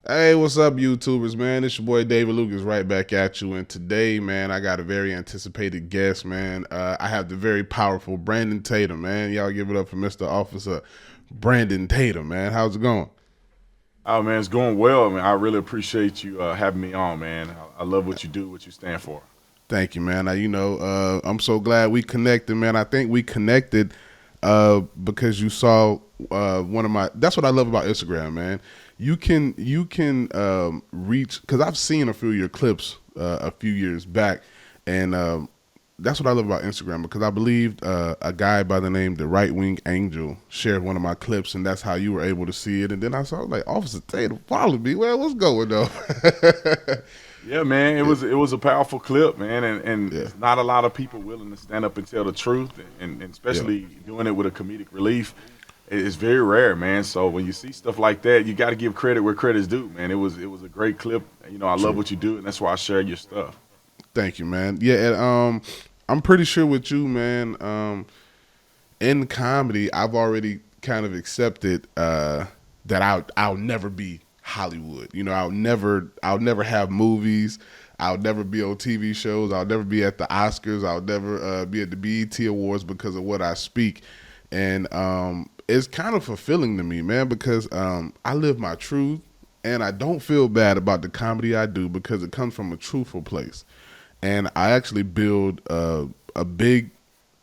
Hey, what's up, YouTubers, man? It's your boy David Lucas right back at you. And today, man, I got a very anticipated guest, man. I have the very powerful Brandon Tatum, man. Y'all give it up for Mr. Officer Brandon Tatum, man. How's it going? Oh man, it's going well, man. I really appreciate you having me on, man. I love what you do, what you stand for. Thank you, man. I'm so glad we connected, man. I think we connected because you saw one of my. That's what I love about Instagram, man. You can reach because I've seen a few of your clips a few years back, and that's what I love about Instagram because I believed a guy by the name the Right Wing Angel shared one of my clips, and that's how you were able to see it. And then I saw like Officer Tatum followed me. Well, what's going on? Yeah, man, it Yeah, was a powerful clip, man, and yeah, it's not a lot of people willing to stand up and tell the truth, and yeah. especially doing it with a comedic relief. It's very rare, man. So when you see stuff like that, you got to give credit where credit's due, man. It was a great clip. I love True. what you do, and that's why I share your stuff. Thank you, man. Yeah, and I'm pretty sure with you, man. In comedy, I've already kind of accepted that I'll never be Hollywood. You know, I'll never have movies. I'll never be on TV shows. I'll never be at the Oscars. I'll never be at the BET Awards because of what I speak. And it's kind of fulfilling to me, man, because I live my truth, and I don't feel bad about the comedy I do because it comes from a truthful place, and I actually build a big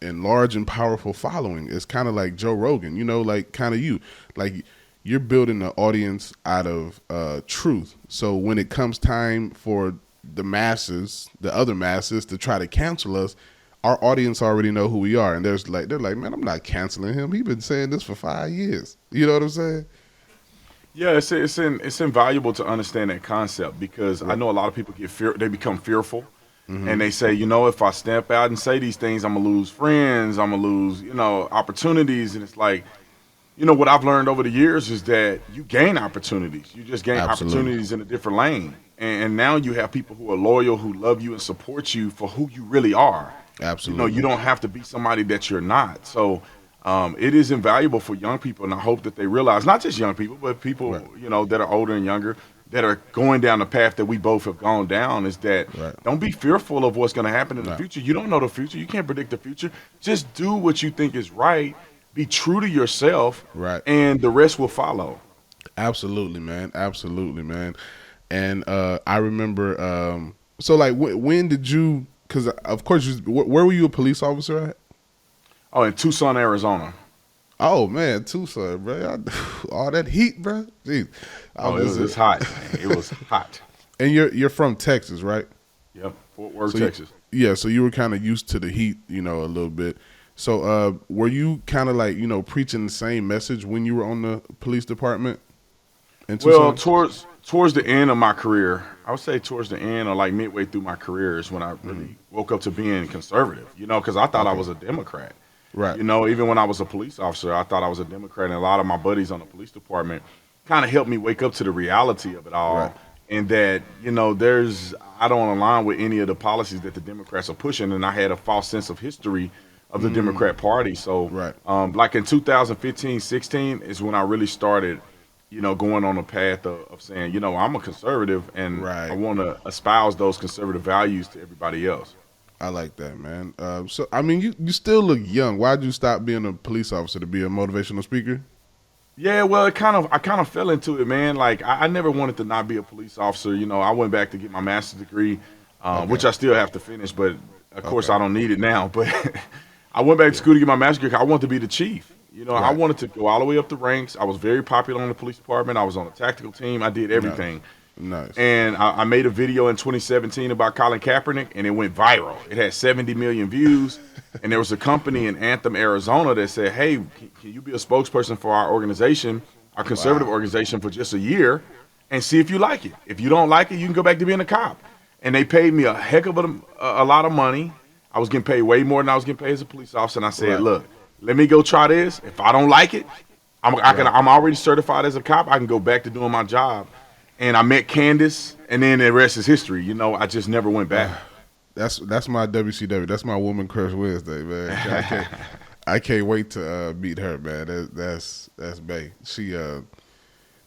and large and powerful following. It's kind of like Joe Rogan, you know, like kind of you, like you're building an audience out of truth. So when it comes time for the masses, the other masses, to try to cancel us, our audience already know who we are, and they're like, man, I'm not canceling him. He's been saying this for 5 years. You know what I'm saying? Yeah, it's invaluable to understand that concept because I Right. know a lot of people they become fearful, Mm-hmm. and they say, if I step out and say these things, I'm gonna lose friends, I'm gonna lose, opportunities, and it's like, what I've learned over the years is that you gain opportunities. You just gain Absolutely. opportunities in a different lane, and now you have people who are loyal, who love you and support you for who you really are. You Absolutely. don't have to be somebody that you're not. So it is invaluable for young people, and I hope that they realize, not just young people, but people, Right. that are older and younger, that are going down the path that we both have gone down, is that Right. don't be fearful of what's going to happen in the No. future. You don't know the future. You can't predict the future. Just do what you think is right. Be true to yourself, Right. and the rest will follow. Absolutely, man. Absolutely, man. And I remember. So, like, when did you? Because of course, where were you a police officer at? Oh, in Tucson, Arizona. Oh man, Tucson, bro. All that heat, bro. Jeez, I Oh, was. it's hot, man. It was hot. And you're from Texas, right? Yep, Fort Worth, So you, Texas. yeah, so you were kind of used to the heat, you know, a little bit. So were you kind of like preaching the same message when you were on the police department in Well, Tucson? towards the end of my career, I would say towards the end or like midway through my career is when I Mm-hmm. really woke up to being conservative. Because I thought I Okay, was a Democrat. right, Even when I was a police officer, I thought I was a Democrat, and a lot of my buddies on the police department kind of helped me wake up to the reality of it right. all, and that there's I don't align with any of the policies that the Democrats are pushing, and I had a false sense of history of the Mm, Democrat Party. So, right, like in 2015, 16 is when I really started, going on a path of saying, I'm a conservative, and I right. want to espouse those conservative values to everybody else. I like that, man. So I mean, you still look young. Why'd you stop being a police officer to be a motivational speaker? Yeah, well, I kind of fell into it, man. Like I never wanted to not be a police officer. I went back to get my master's degree, Okay, which I still have to finish, but of course okay, I don't need it now. But I went back to yeah, school to get my master's degree 'cause I wanted to be the chief. I right. wanted to go all the way up the ranks. I was very popular in the police department. I was on a tactical team. I did Nice, everything. nice. And I made a video in 2017 about Colin Kaepernick, and it went viral. It had 70 million views, and there was a company in Anthem, Arizona, that said, "Hey, can you be a spokesperson for our organization, our conservative Wow. organization, for just a year, and see if you like it? If you don't like it, you can go back to being a cop." And they paid me a heck of a lot of money. I was getting paid way more than I was getting paid as a police officer, and I said, Right, "Look, let me go try this. If I don't like it, right. I'm already certified as a cop. I can go back to doing my job." And I met Candace, and then the rest is history. I just never went back. That's my WCW. That's my Woman Crush Wednesday, man. I can't wait to meet her, man. That's Bay.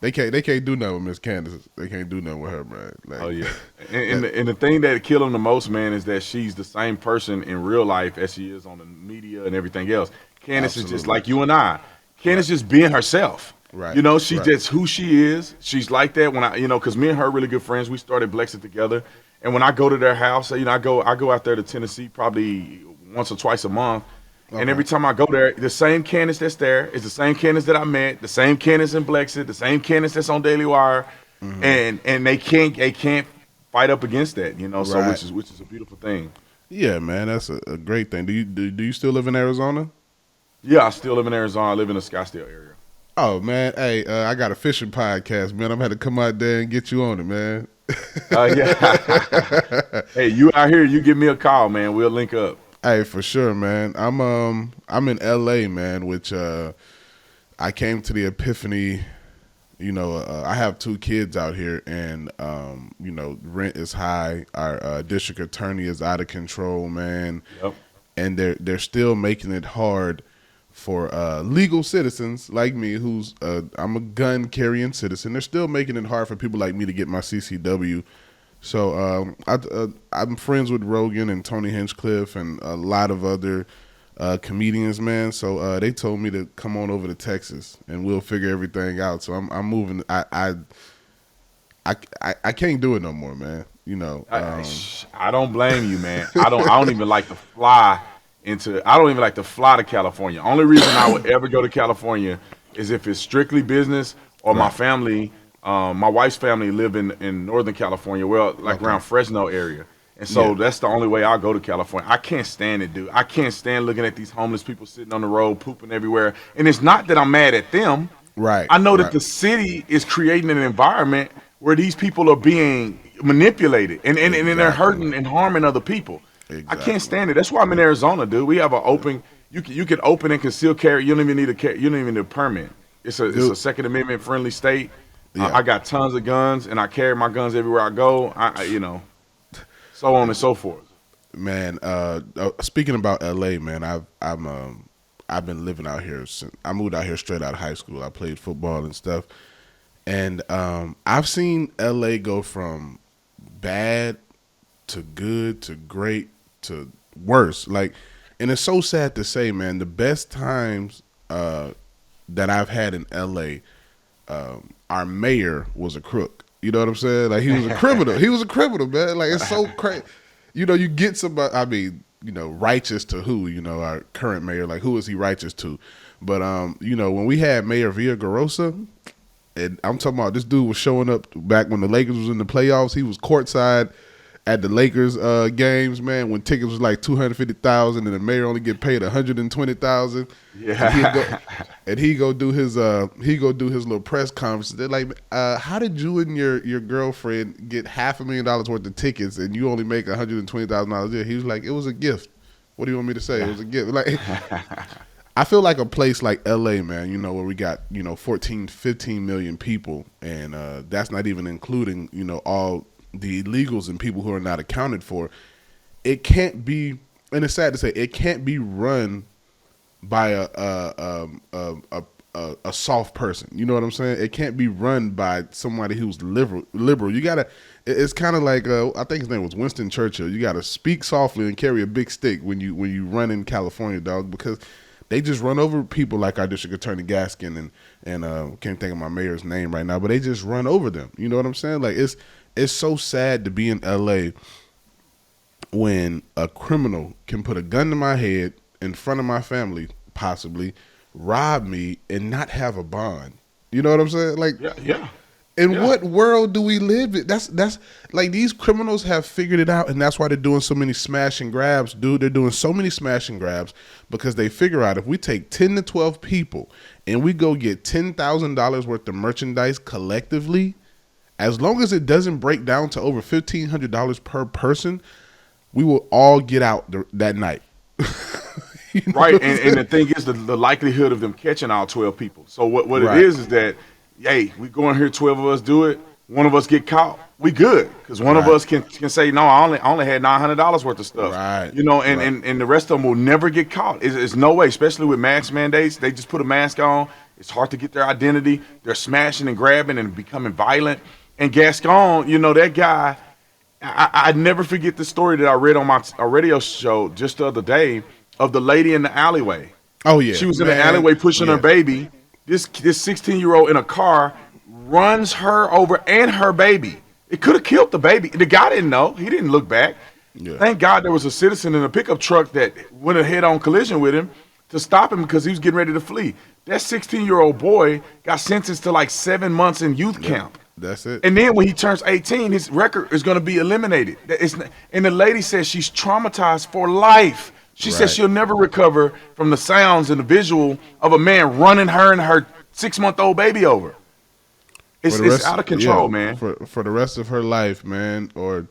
They can't do nothing with Miss Candace. They can't do nothing with her, man. Like, Oh yeah, and the thing that killed him the most, man, is that she's the same person in real life as she is on the media and everything else. Candace is just like you and I. Candace just being herself. Right. You know, she's just who she is. She's like that when because me and her are really good friends. We started BLEXIT together, and when I go to their house, I go out there to Tennessee probably once or twice a month. Okay. And every time I go there, the same Candace that's there is the same Candace that I met, the same Candace in BLEXIT, the same Candace that's on Daily Wire, and they can't fight up against that, So which is a beautiful thing. Yeah, man, that's a great thing. Do you still live in Arizona? Yeah, I still live in Arizona. I live in the Scottsdale area. Oh man, hey, I got a fishing podcast, man. I'm gonna have to come out there and get you on it, man. Yeah. Hey, you out here? You give me a call, man. We'll link up. Hey, for sure, man. I'm in LA, man, which I came to the epiphany, I have 2 kids out here, and rent is high. Our district attorney is out of control, man. Yep. And they're still making it hard for legal citizens like me, who's I'm a gun carrying citizen. They're still making it hard for people like me to get my CCW. So I'm friends with Rogan and Tony Hinchcliffe and a lot of other comedians, man. So they told me to come on over to Texas and we'll figure everything out. So I'm moving. I can't do it no more, man. I don't blame you, man. I don't even like to fly to California. Only reason I would ever go to California is if it's strictly business or my family. My wife's family live in Northern California, around Fresno area. And so that's the only way I'll go to California. I can't stand it, dude. I can't stand looking at these homeless people sitting on the road, pooping everywhere. And it's not that I'm mad at them. Right. I know that the city is creating an environment where these people are being manipulated and they're hurting and harming other people. Exactly. I can't stand it. That's why I'm in Arizona, dude. We have an open. You can open and conceal carry. You don't even need a permit. It's a Second Amendment friendly state. Yeah. I got tons of guns, and I carry my guns everywhere I go. So on and so forth. Man, speaking about LA, man, I've been living out here since I moved out here straight out of high school. I played football and stuff, and I've seen LA go from bad to good to great to worse. And it's so sad to say, man. The best times that I've had in LA. Our mayor was a crook. You know what I'm saying? Like, he was a criminal. He was a criminal, man. Like, it's so crazy. You get somebody, righteous to who? Our current mayor, like, who is he righteous to? But, when we had Mayor Villaraigosa, and I'm talking about this dude was showing up back when the Lakers was in the playoffs. He was courtside at the Lakers games, man, when tickets was like $250,000 and the mayor only get paid $120,000. Yeah. And he go do his little press conference. They're like, how did you and your girlfriend get $500,000 worth of tickets and you only make $120,000 a year? He was like, it was a gift. What do you want me to say? It was a gift. Like, I feel like a place like LA, man, where we got 14, 15 million people, and that's not even including all the illegals and people who are not accounted for. It can't be, and it's sad to say, it can't be run by a soft person. You know what I'm saying? It can't be run by somebody who's liberal. You gotta. It's kind of like I think his name was Winston Churchill. You gotta speak softly and carry a big stick when you run in California, dog, because they just run over people like our district attorney Gaskin and can't think of my mayor's name right now, but they just run over them. You know what I'm saying? Like, it's so sad to be in LA when a criminal can put a gun to my head in front of my family, possibly rob me and not have a bond. You know what I'm saying? Like, yeah. In what world do we live in? That's like, these criminals have figured it out, and that's why they're doing so many smash and grabs, dude. They're doing so many smash and grabs because they figure out if we take 10 to 12 people and we go get $10,000 worth of merchandise collectively, as long as it doesn't break down to over $1,500 per person, we will all get out that night. Right, and the thing is, the likelihood of them catching all 12 people. So what it is that, hey, we go in here, 12 of us do it, one of us get caught, we good, because one of us can say, no, I only had $900 worth of stuff. Right. And the rest of them will never get caught. It's no way, especially with mask mandates. They just put a mask on. It's hard to get their identity. They're smashing and grabbing and becoming violent. And Gascon, you know, that guy, I never forget the story that I read on my radio show just the other day of the lady in the alleyway. Oh yeah, she was in the alleyway pushing her baby. This 16-year-old in a car runs her over and her baby. It could have killed the baby. The guy didn't know. He didn't look back. Yeah. Thank God there was a citizen in a pickup truck that went a head-on collision with him to stop him because he was getting ready to flee. That 16-year-old boy got sentenced to like 7 months in youth camp. That's it. And then when he turns 18, his record is going to be eliminated. And the lady says she's traumatized for life. She says she'll never recover from the sounds and the visual of a man running her and her 6-month-old baby over. It's out of control, man. For the rest of her life, man, or,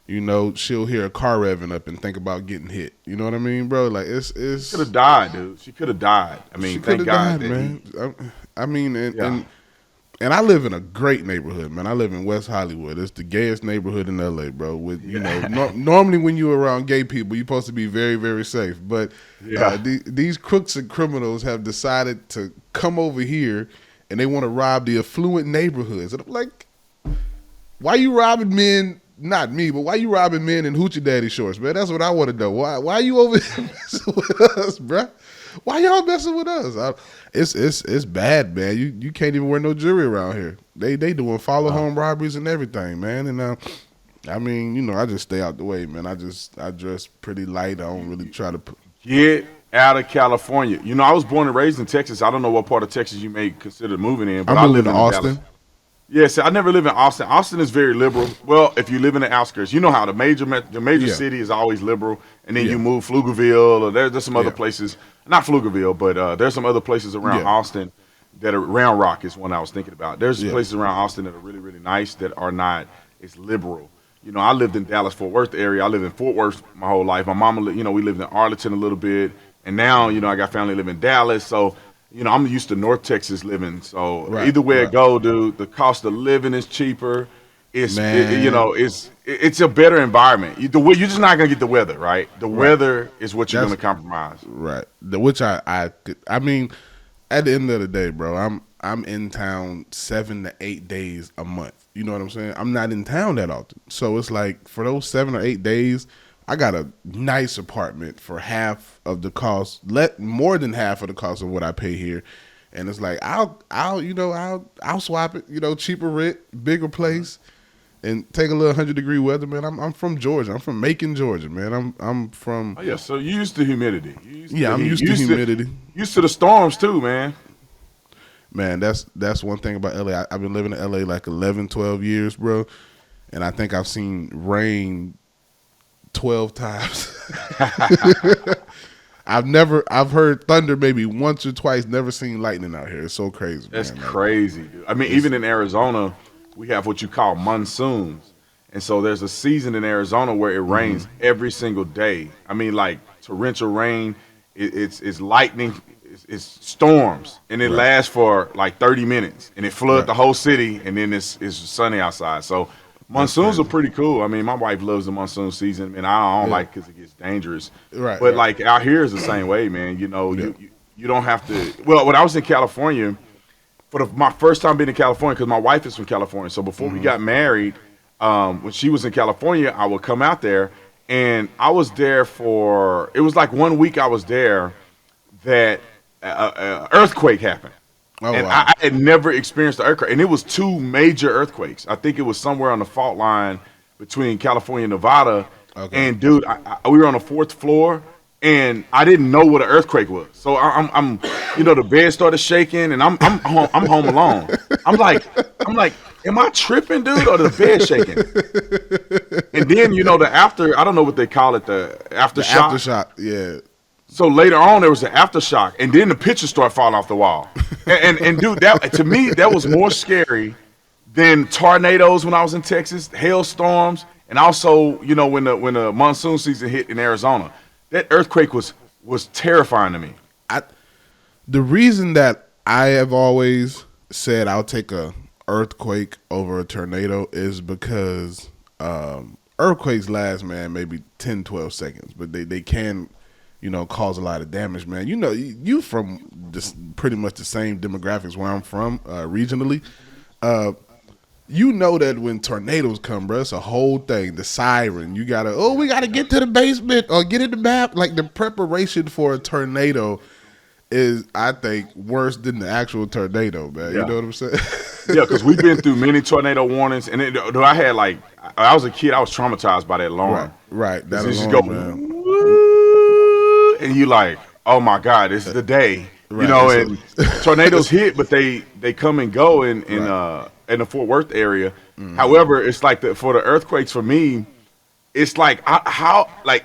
you know, she'll hear a car revving up and think about getting hit. You know what I mean, bro? Like, it's she could have died, dude. She could have died. I mean, thank God, man. I mean, and I live in a great neighborhood, man. I live in West Hollywood. It's the gayest neighborhood in LA, bro. With you know, normally when you're around gay people, you're supposed to be very, very safe. But these crooks and criminals have decided to come over here, and they want to rob the affluent neighborhoods. And I'm like, why you robbing men? Not me, but why you robbing men in hoochie daddy shorts, man? That's what I want to know. Why you over here messing with us, bro? Why y'all messing with us? It's bad, man. You can't even wear no jewelry around here. They doing follow home robberies and everything, man. And I mean, you know, I just stay out the way, man. I dress pretty light. I don't really try to get out of California. You know, I was born and raised in Texas. I don't know what part of Texas you may consider moving in, but I live in Austin. Dallas. Yes, I never live in Austin. Austin is very liberal. Well, if you live in the outskirts, you know how the major city is always liberal, and then you move Pflugerville, or there's some other places. Not Pflugerville, but there's some other places around Austin that are, Round Rock is one I was thinking about. There's places around Austin that are really, really nice that are not as liberal. You know, I lived in Dallas-Fort Worth area. I lived in Fort Worth my whole life. My mama, you know, we lived in Arlington a little bit, and now, you know, I got family living in Dallas, so you know, I'm used to North Texas living, so either way it go, dude, the cost of living is cheaper. It's it's a better environment. You're just not gonna get the weather, right? The weather is what you're gonna compromise, right? Which I mean, at the end of the day, bro, I'm in town 7 to 8 days a month. You know what I'm saying? I'm not in town that often, so it's like for those 7 or 8 days, I got a nice apartment for half of the cost, more than half of the cost of what I pay here, and it's like I'll swap it, you know, cheaper rent, bigger place, and take a little 100-degree weather, man. I'm from Georgia. I'm from Macon, Georgia, man. I'm from. Oh yeah, so you used to humidity. I'm used to humidity. Used to the storms too, man. Man, that's one thing about LA. I've been living in LA like 11, 12 years, bro, and I think I've seen rain 12 times. I've heard thunder maybe once or twice, never seen lightning out here. It's so crazy. That's crazy, dude. I mean, even in Arizona, we have what you call monsoons. And so there's a season in Arizona where it rains every single day. I mean, like torrential rain, it's lightning, it's storms, and it lasts for like 30 minutes, and it floods the whole city, and then it's sunny outside. So monsoons are pretty cool. I mean, my wife loves the monsoon season, and I don't like it because it gets dangerous. Right. But like out here is the same way, man. You know, you don't have to. Well, when I was in California, my first time being in California, because my wife is from California. So before we got married, when she was in California, I would come out there, and I was there it was like 1 week I was there that earthquake happened. Oh, and wow. I had never experienced an earthquake, and it was 2 major earthquakes. I think it was somewhere on the fault line between California and Nevada. Okay. And dude, we were on the 4th floor, and I didn't know what an earthquake was. So I'm you know, the bed started shaking, and I'm home alone. I'm like, am I tripping, dude, or the bed shaking? And then you know I don't know what they call it, the aftershock. Aftershock, yeah. So later on, there was an aftershock, and then the pictures start falling off the wall. And dude, that to me, that was more scary than tornadoes when I was in Texas, hailstorms, and also, you know, when the monsoon season hit in Arizona. That earthquake was terrifying to me. The reason that I have always said I'll take a earthquake over a tornado is because earthquakes last, man, maybe 10, 12 seconds, but they can cause a lot of damage, man. You from this pretty much the same demographics where I'm from, regionally. You know that when tornadoes come, bro, it's a whole thing. The siren, we gotta get to the basement or get in the map. Like the preparation for a tornado is, I think, worse than the actual tornado, man. Yeah. You know what I'm saying? Yeah, because we've been through many tornado warnings, and I had I was a kid, I was traumatized by that alarm. Right. That It just alarm, go, man. "Woo," and you like, oh my God, this is the day. Right, And tornadoes hit, but they come and go in the Fort Worth area. Mm-hmm. However, it's like for the earthquakes for me, it's like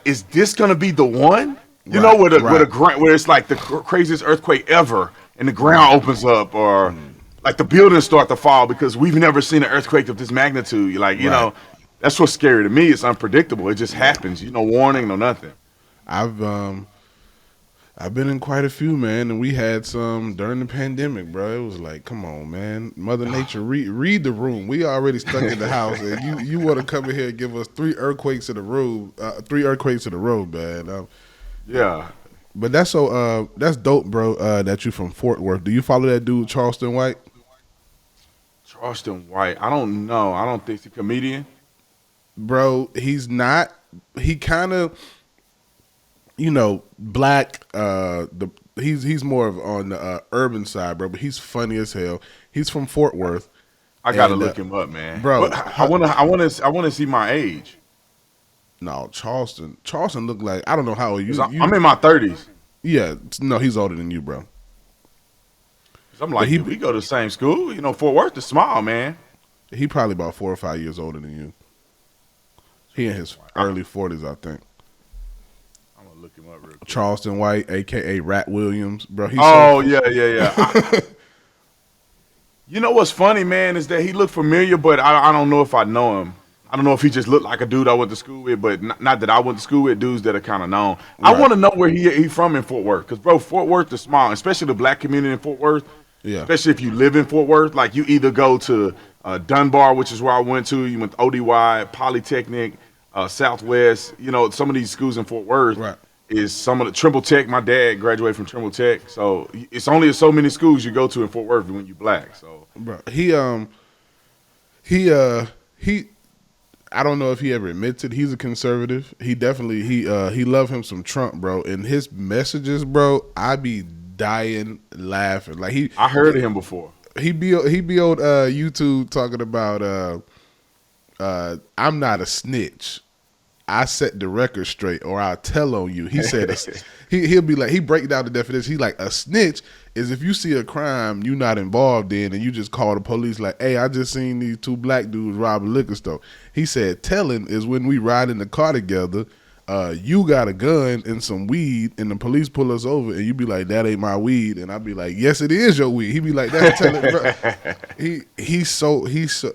is this gonna be the one? Where it's like the craziest earthquake ever, and the ground opens up, or like the buildings start to fall because we've never seen an earthquake of this magnitude. You know, that's what's scary to me. It's unpredictable. It just happens. No warning, no nothing. I've been in quite a few, man, and we had some during the pandemic, bro. It was like, come on, man, Mother Nature, read the room. We already stuck in the house, and you want to come in here and give us 3 earthquakes in the room, 3 earthquakes in the road, man. Yeah. But that's dope, bro. That you from Fort Worth. Do you follow that dude Charleston White? Charleston White. I don't know. I don't think he's a comedian. Bro, he's not. He kind of, black. He's more of on the urban side, bro. But he's funny as hell. He's from Fort Worth. I gotta look him up, man. Bro. But I wanna see my age. No, Charleston looked like, I don't know how old you. I'm in my 30s. Yeah, no, he's older than you, bro. I'm like, we go to the same school. Fort Worth is small, man. He probably about 4 or 5 years older than you. He in his early 40s, I think. I'm gonna look him up real quick. Charleston White, aka Rat Williams, bro. Yeah. You know what's funny, man, is that he looked familiar, but I don't know if I know him. I don't know if he just looked like a dude I went to school with, but not that I went to school with, dudes that are kind of known. Right. I want to know where he from in Fort Worth, because, bro, Fort Worth is small, especially the black community in Fort Worth. Yeah. Especially if you live in Fort Worth, like you either go to Dunbar, which is where I went to. You went to ODY, Polytechnic, Southwest. Some of these schools in Fort Worth is some of the Trimble Tech. My dad graduated from Trimble Tech, so it's only so many schools you go to in Fort Worth when you black. So, bro, he. I don't know if he ever admits it. He's a conservative. He definitely he love him some Trump, bro. And his messages, bro, I be dying laughing. Like I heard of him before. He be on YouTube talking about I'm not a snitch. I set the record straight, or I'll tell on you. He said he'll be like, he break down the definition. He's like, a snitch is if you see a crime you not involved in and you just call the police like, hey, I just seen these 2 black dudes rob a liquor store. He said telling is when we ride in the car together, you got a gun and some weed and the police pull us over and you be like, that ain't my weed, and I be like, yes it is your weed. He be like, that's telling, bro. He's so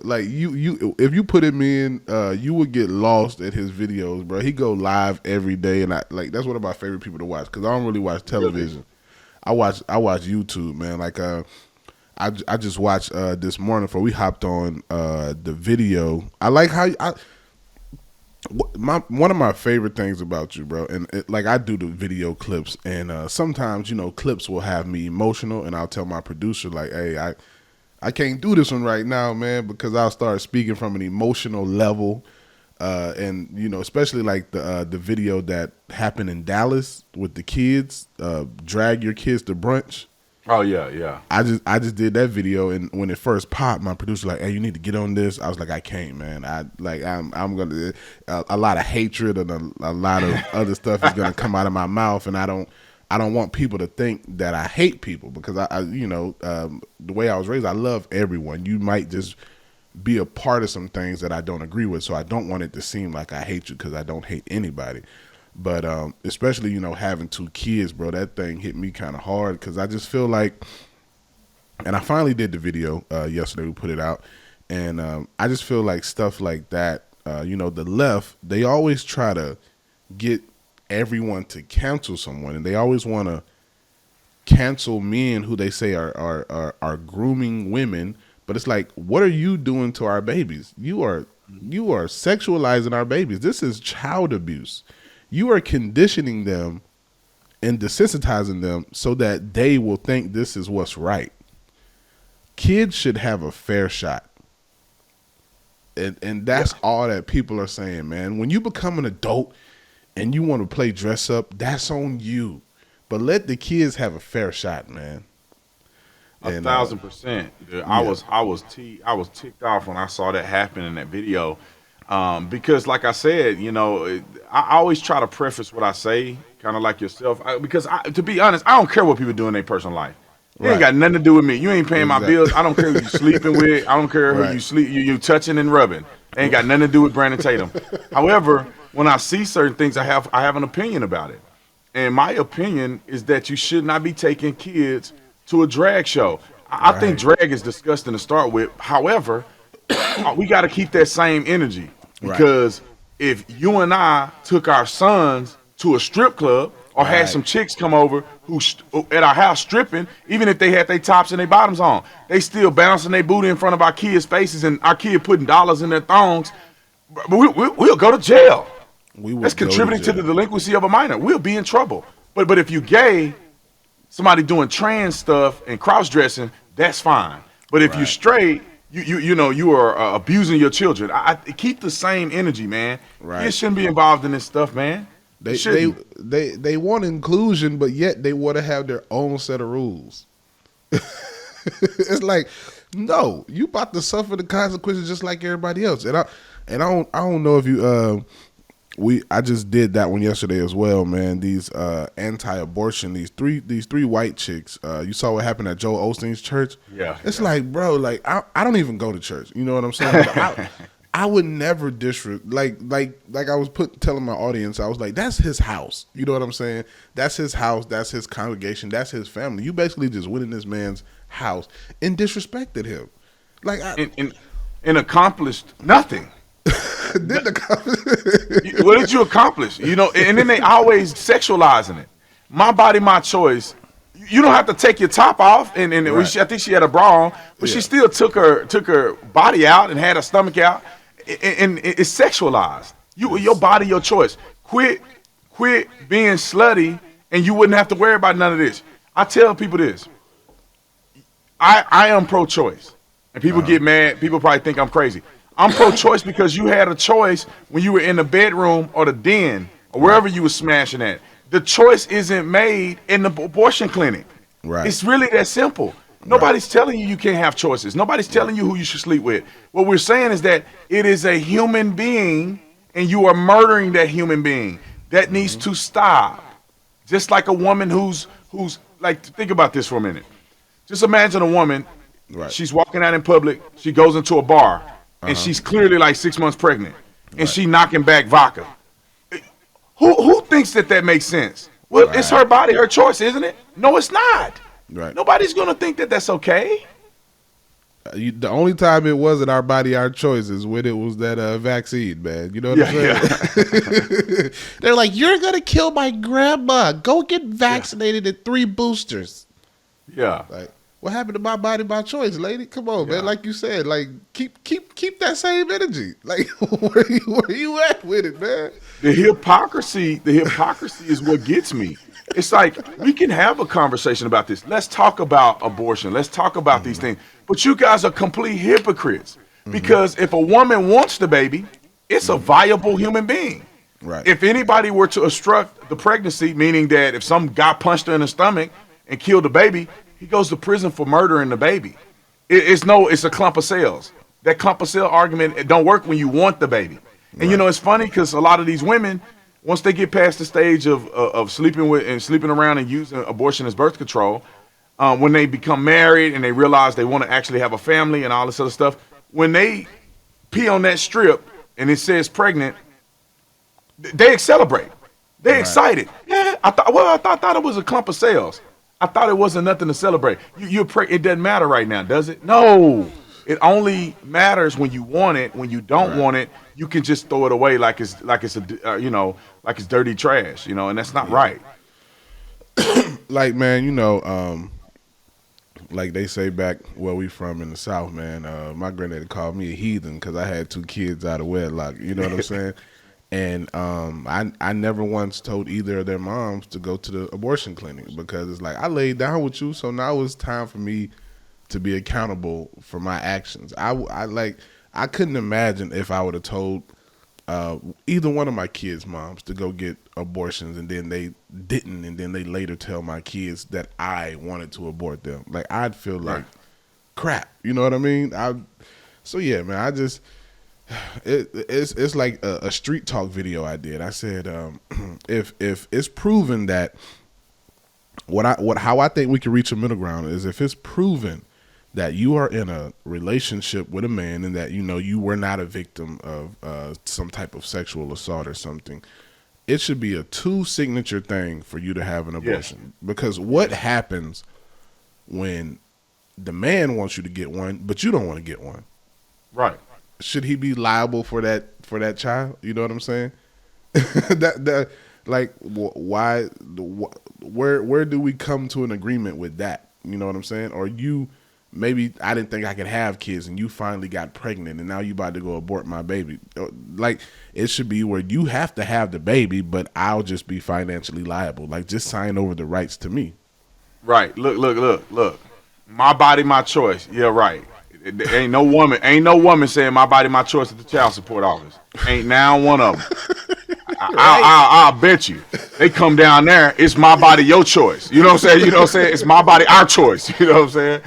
like, you if you put him in, you would get lost at his videos, bro. He go live every day, and that's one of my favorite people to watch, because I don't really watch television. I watch YouTube, man. Like I just watched this morning before we hopped on the video. I like how one of my favorite things about you, bro, and I do the video clips, and sometimes clips will have me emotional, and I'll tell my producer like, hey, I can't do this one right now, man, because I'll start speaking from an emotional level, and especially like the video that happened in Dallas with the kids, drag your kids to brunch. Oh yeah. I just did that video, and when it first popped, my producer like, hey, you need to get on this. I was like, I can't, man. I'm gonna a lot of hatred and a lot of other stuff is gonna come out of my mouth, and I don't want people to think that I hate people, because the way I was raised, I love everyone. You might just be a part of some things that I don't agree with, so I don't want it to seem like I hate you, because I don't hate anybody. But especially, having 2 kids, bro, that thing hit me kind of hard, because I just feel like, and I finally did the video yesterday, we put it out, and I just feel like stuff like that, the left, they always try to get everyone to cancel someone, and they always want to cancel men who they say are grooming women. But it's like, what are you doing to our babies? You are sexualizing our babies. This is child abuse. You are conditioning them and desensitizing them so that they will think this is what's right. Kids should have a fair shot. And that's all that people are saying, man. When you become an adult and you want to play dress up, that's on you. But let the kids have a fair shot, man. 1,000%. I was ticked off when I saw that happen in that video, because, like I said, you know, I always try to preface what I say, kind of like yourself, because to be honest, I don't care what people do in their personal life. It ain't got nothing to do with me. You ain't paying my bills. I don't care who you sleeping with. I don't care who you touching and rubbing. It ain't got nothing to do with Brandon Tatum. However, when I see certain things, I have an opinion about it. And my opinion is that you should not be taking kids to a drag show. I think drag is disgusting to start with. However, we got to keep that same energy, because if you and I took our sons to a strip club or had some chicks come over who at our house stripping, even if they had their tops and their bottoms on, they still bouncing their booty in front of our kids' faces, and our kid putting dollars in their thongs, we'll go to jail. That's contributing to the delinquency of a minor. We'll be in trouble. But if you gay, somebody doing trans stuff and cross-dressing, that's fine. But if you straight, you know, you are abusing your children. I keep the same energy, man. Kids shouldn't be involved in this stuff, man. They want inclusion, but yet they want to have their own set of rules. It's like, no, you about to suffer the consequences just like everybody else. And I don't know if you I just did that one yesterday as well, man. These anti-abortion, these three white chicks. You saw what happened at Joel Osteen's church. Yeah, it's like, bro, like I don't even go to church. You know what I'm saying? I would never disrespect. Like I was telling my audience, I was like, that's his house. You know what I'm saying? That's his house. That's his congregation. That's his family. You basically just went in this man's house and disrespected him. Like and accomplished nothing. What did you accomplish? You know, and then they always sexualizing it. My body, my choice. You don't have to take your top off, and I think she had a bra on, but she still took her body out and had her stomach out, and it's sexualized. Your body, your choice. Quit being slutty, and you wouldn't have to worry about none of this. I tell people this. I am pro-choice, and people get mad. People probably think I'm crazy. I'm pro-choice because you had a choice when you were in the bedroom or the den or wherever you were smashing at. The choice isn't made in the abortion clinic. Right. It's really that simple. Nobody's telling you can't have choices. Nobody's telling you who you should sleep with. What we're saying is that it is a human being, and you are murdering that human being. That needs to stop. Just like a woman who's like, think about this for a minute. Just imagine a woman, she's walking out in public, she goes into a bar, and she's clearly like 6 months pregnant, and she knocking back vodka. Who thinks that makes sense? Well, it's her body, her choice, isn't it? No, it's not. Right. Nobody's gonna think that that's okay. The only time it wasn't our body, our choice is when it was that vaccine, man. You know what I'm saying? Yeah. They're like, you're gonna kill my grandma. Go get vaccinated at 3 boosters. Yeah. Like, what happened to my body, my choice, lady? Come on, man. Like you said, like keep that same energy. Like where you at with it, man? The hypocrisy is what gets me. It's like, we can have a conversation about this. Let's talk about abortion. Let's talk about these things. But you guys are complete hypocrites, because if a woman wants the baby, it's a viable human being. Right. If anybody were to obstruct the pregnancy, meaning that if some guy punched her in the stomach and killed the baby, he goes to prison for murdering the baby. It's a clump of cells. That clump of cell argument, it don't work when you want the baby. And you know, it's funny because a lot of these women, once they get past the stage of sleeping with and sleeping around and using abortion as birth control, when they become married and they realize they want to actually have a family and all this other stuff, when they pee on that strip and it says pregnant, they celebrate. They're excited. Yeah, I thought it was a clump of cells. I thought it wasn't nothing to celebrate. It doesn't matter right now, does it? No. It only matters when you want it. When you don't want it, you can just throw it away like it's dirty trash, you know, and that's not right. Like, man, you know, like they say back where we from in the South, man, my granddaddy called me a heathen because I had 2 kids out of wedlock. You know what I'm saying? And I never once told either of their moms to go to the abortion clinic, because it's like, I laid down with you, so now it's time for me to be accountable for my actions. I couldn't imagine if I would have told either one of my kids' moms to go get abortions, and then they didn't, and then they later tell my kids that I wanted to abort them. Like, I'd feel like crap. You know what I mean? So yeah, man. I just it's like a street talk video I did. I said, if it's proven that how I think we can reach a middle ground is if it's proven that you are in a relationship with a man and that you were not a victim of some type of sexual assault or something, it should be a 2-signature thing for you to have an abortion. Yes. Because what happens when the man wants you to get one, but you don't want to get one? Right. Should he be liable for that child? You know what I'm saying? Why? Where do we come to an agreement with that? You know what I'm saying? Or maybe I didn't think I could have kids, and you finally got pregnant, and now you about to go abort my baby. Like, it should be where you have to have the baby, but I'll just be financially liable. Like, just sign over the rights to me. Right. Look. My body, my choice. Yeah, right. Ain't no woman saying my body, my choice at the child support office. Ain't now one of them. I'll bet you. They come down there, it's my body, your choice. You know what I'm saying? It's my body, our choice. You know what I'm saying?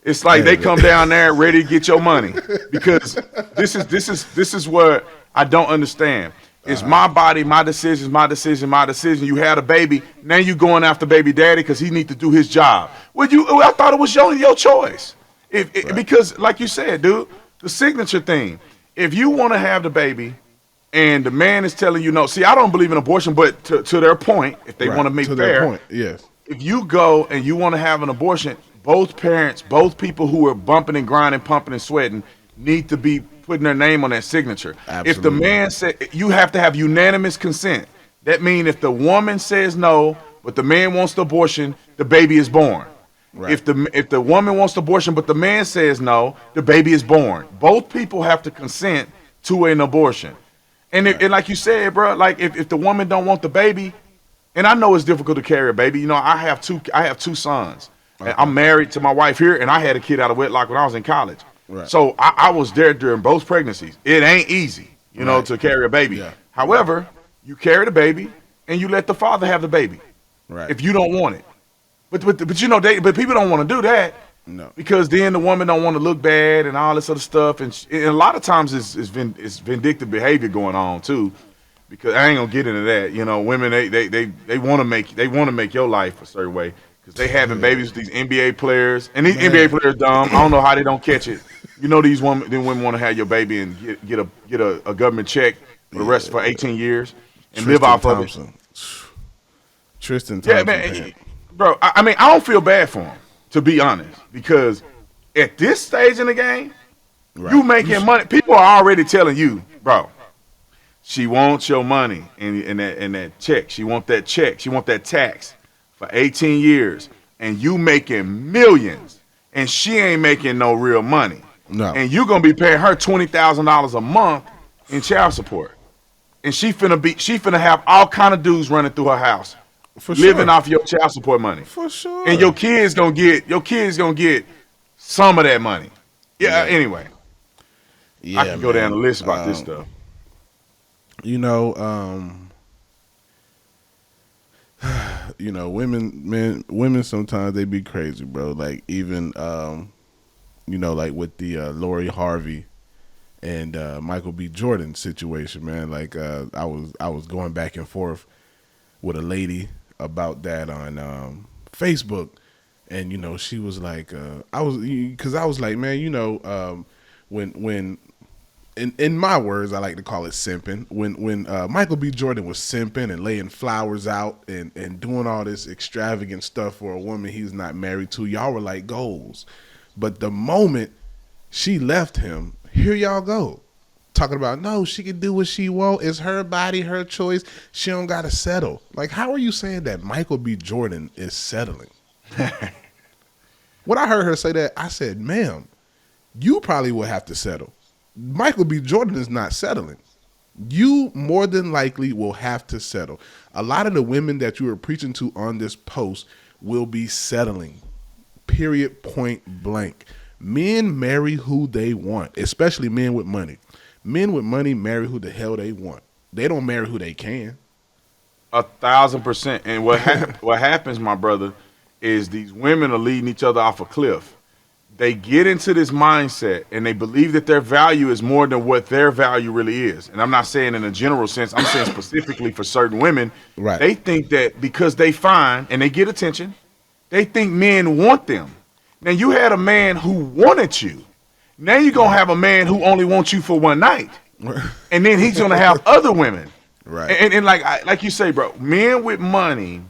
It's like they come down there ready to get your money, because this is what I don't understand. It's my body, my decision, my decision, my decision. You had a baby, now you going after baby daddy because he need to do his job. I thought it was your choice. Because like you said, dude, the signature thing. If you want to have the baby, and the man is telling you no. See, I don't believe in abortion, but to their point, if they want to make fair, yes. If you go and you want to have an abortion, both parents, both people who are bumping and grinding, pumping and sweating, need to be putting their name on that signature. Absolutely. If the man said, you have to have unanimous consent. That means if the woman says no, but the man wants the abortion, the baby is born. Right. If the woman wants the abortion, but the man says no, the baby is born. Both people have to consent to an abortion. And, and like you said, bro, like if the woman don't want the baby, and I know it's difficult to carry a baby. I have two sons. Okay. I'm married to my wife here, and I had a kid out of wedlock when I was in college. Right. So I was there during both pregnancies. It ain't easy, to carry a baby. Yeah. However, you carry the baby and you let the father have the baby. Right. If you don't want it. But people don't want to do that. No. Because then the woman don't want to look bad and all this other stuff, and a lot of times it's vindictive behavior going on too. Because I ain't gonna get into that. Women they want to make your life a certain way because they having babies with these NBA players, and these NBA players dumb. I don't know how they don't catch it. These women want to have your baby and get a government check for the rest for 18 years and live off of it. Tristan Thompson. Yeah, man, bro. I mean, I don't feel bad for him, to be honest, because at this stage in the game, you making money. People are already telling you, bro, she wants your money and that check. She want that check. She want that tax for 18 years, and you making millions, and she ain't making no real money. No. And you gonna be paying her $20,000 a month in child support, and she finna have all kind of dudes running through her house. For living sure. Off your child support money. For sure. And your kids gonna get some of that money. Yeah. Anyway. Yeah, I can go down the list about this stuff. Women sometimes they be crazy, bro. Like even like with the Lori Harvey and Michael B. Jordan situation, man. Like I was going back and forth with a lady about that on Facebook, and she was like, I was like, man, when in my words, I like to call it simping. When Michael B. Jordan was simping and laying flowers out and doing all this extravagant stuff for a woman he's not married to, y'all were like goals. But the moment she left him, here y'all go. Talking about, no, she can do what she want. It's her body, her choice. She don't got to settle. Like, how are you saying that Michael B. Jordan is settling? When I heard her say that, I said, ma'am, you probably will have to settle. Michael B. Jordan is not settling. you more than likely will have to settle. A lot of the women that you are preaching to on this post will be settling. Period, point blank. Men marry who they want, especially men with money. Men with money marry who the hell they want. They don't marry who they can. 1,000%. And what happens, my brother, is these women are leading each other off a cliff. They get into this mindset and they believe that their value is more than what their value really is. And I'm not saying in a general sense, I'm saying specifically for certain women. Right. They think that because they fine and they get attention, they think men want them. Now you had a man who wanted you. Now you're going to have a man who only wants you for one night. And then he's going to have other women. Right. And like you say, bro, men with money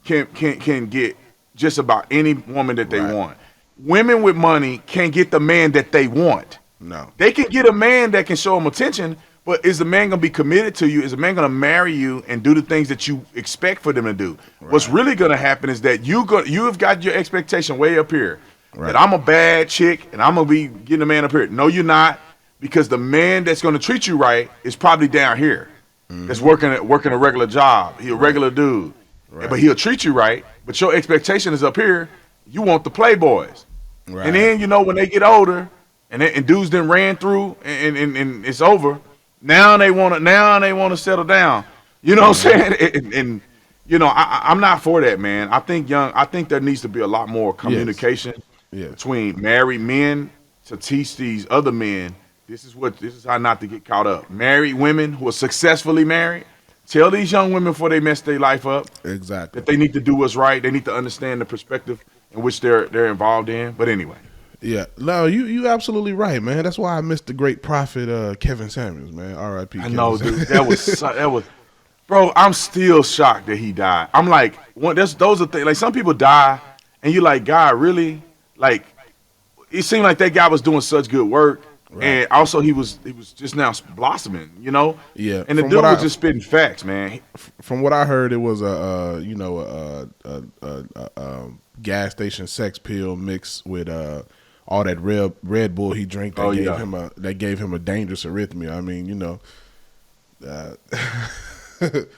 can get just about any woman that they want. Women with money can't get the man that they want. No. They can get a man that can show them attention, but is the man going to be committed to you? Is the man going to marry you and do the things that you expect for them to do? Right. What's really going to happen is that you have got your expectation way up here. Right. That I'm a bad chick and I'm going to be getting a man up here. No, you're not, because the man that's going to treat you right is probably down here. Mm-hmm. That's working a regular job. He's a regular dude. Right. But he'll treat you right, but your expectation is up here. You want the playboys. Right. And then, when they get older and dudes then ran through and it's over, now they want to settle down. You know what I'm saying? And I'm not for that, man. I think there needs to be a lot more communication between married men to teach these other men this is how not to get caught up. Married women who are successfully married, tell these young women before they mess their life up exactly that they need to do what's right. They need to understand the perspective in which they're involved in. But anyway. Yeah. No, you absolutely right, man. That's why I missed the great prophet Kevin Samuels, man. R.I.P. I know, dude. That was bro, I'm still shocked that he died. I'm like, those are things. Like, some people die and you're like, God, really? Like, it seemed like that guy was doing such good work. Right. And also he was just now blossoming, Yeah. And the dude was just spitting facts, man. From what I heard, it was a gas station sex pill mixed with all that Red Bull he drank that gave him a dangerous arrhythmia. I mean,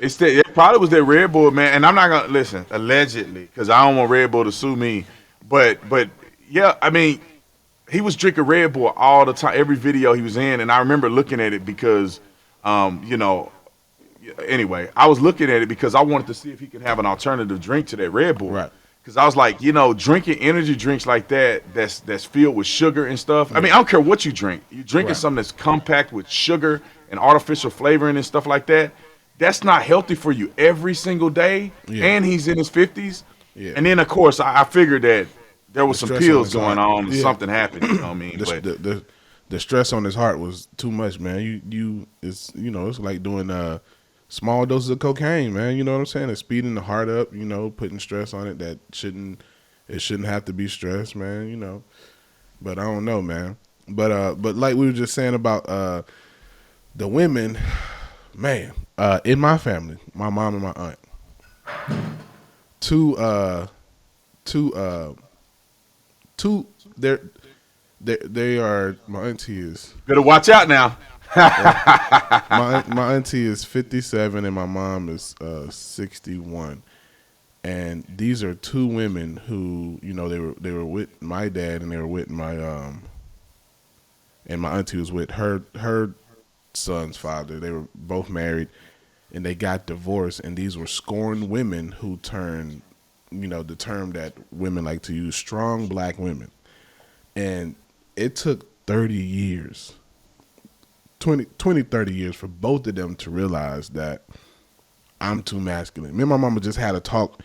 it probably was that Red Bull, man. And I'm not gonna listen, allegedly, because I don't want Red Bull to sue me. But yeah, I mean, he was drinking Red Bull all the time, every video he was in, and I remember looking at it because, anyway, I was looking at it because I wanted to see if he could have an alternative drink to that Red Bull. Right. Because I was like, drinking energy drinks like that's filled with sugar and stuff. I mean, I don't care what you drink. You're drinking something that's compact with sugar and artificial flavoring and stuff like that. That's not healthy for you every single day. Yeah. And he's in his 50s. Yeah. And then, of course, I figured that there was some pills going on and something happened. You know what I mean? The stress on his heart was too much, man. It's like doing small doses of cocaine, man. You know what I'm saying? It's speeding the heart up, putting stress on it that shouldn't have to be stress, man, But I don't know, man. But like we were just saying about the women, man, in my family, my mom and my aunt, two they are, my auntie is, better watch out now. my auntie is 57 and my mom is 61, and these are two women who they were with my dad, and they were with my and my auntie was with her son's father. They were both married and they got divorced, and these were scorned women who turned, the term that women like to use, strong black women. And it took 30 years 30 years for both of them to realize that I'm too masculine. Me and my mama just had a talk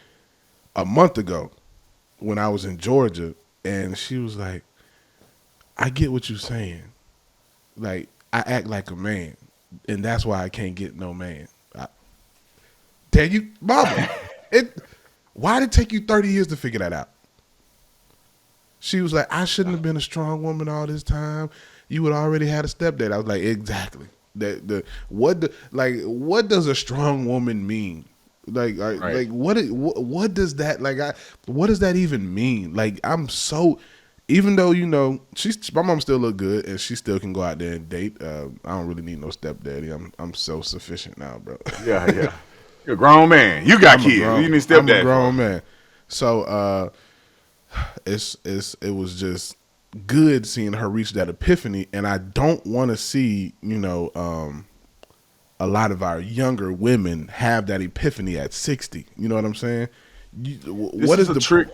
a month ago when I was in Georgia, and she was like, I get what you're saying. Like, I act like a man, and that's why I can't get no man. Tell you, mama, why did it take you 30 years to figure that out? She was like, I shouldn't have been a strong woman all this time. You would already had a stepdad. I was like, exactly. What does a strong woman mean? Like what does that what does that even mean? Like, I'm so even though my mom still look good and she still can go out there and date. I don't really need no stepdaddy. I'm self sufficient now, bro. Yeah. You're a grown man. You got kids. You need stepdaddy. I'm a grown man. So it was just good seeing her reach that epiphany, and I don't want to see a lot of our younger women have that epiphany at 60. You know what I'm saying? What is the trick?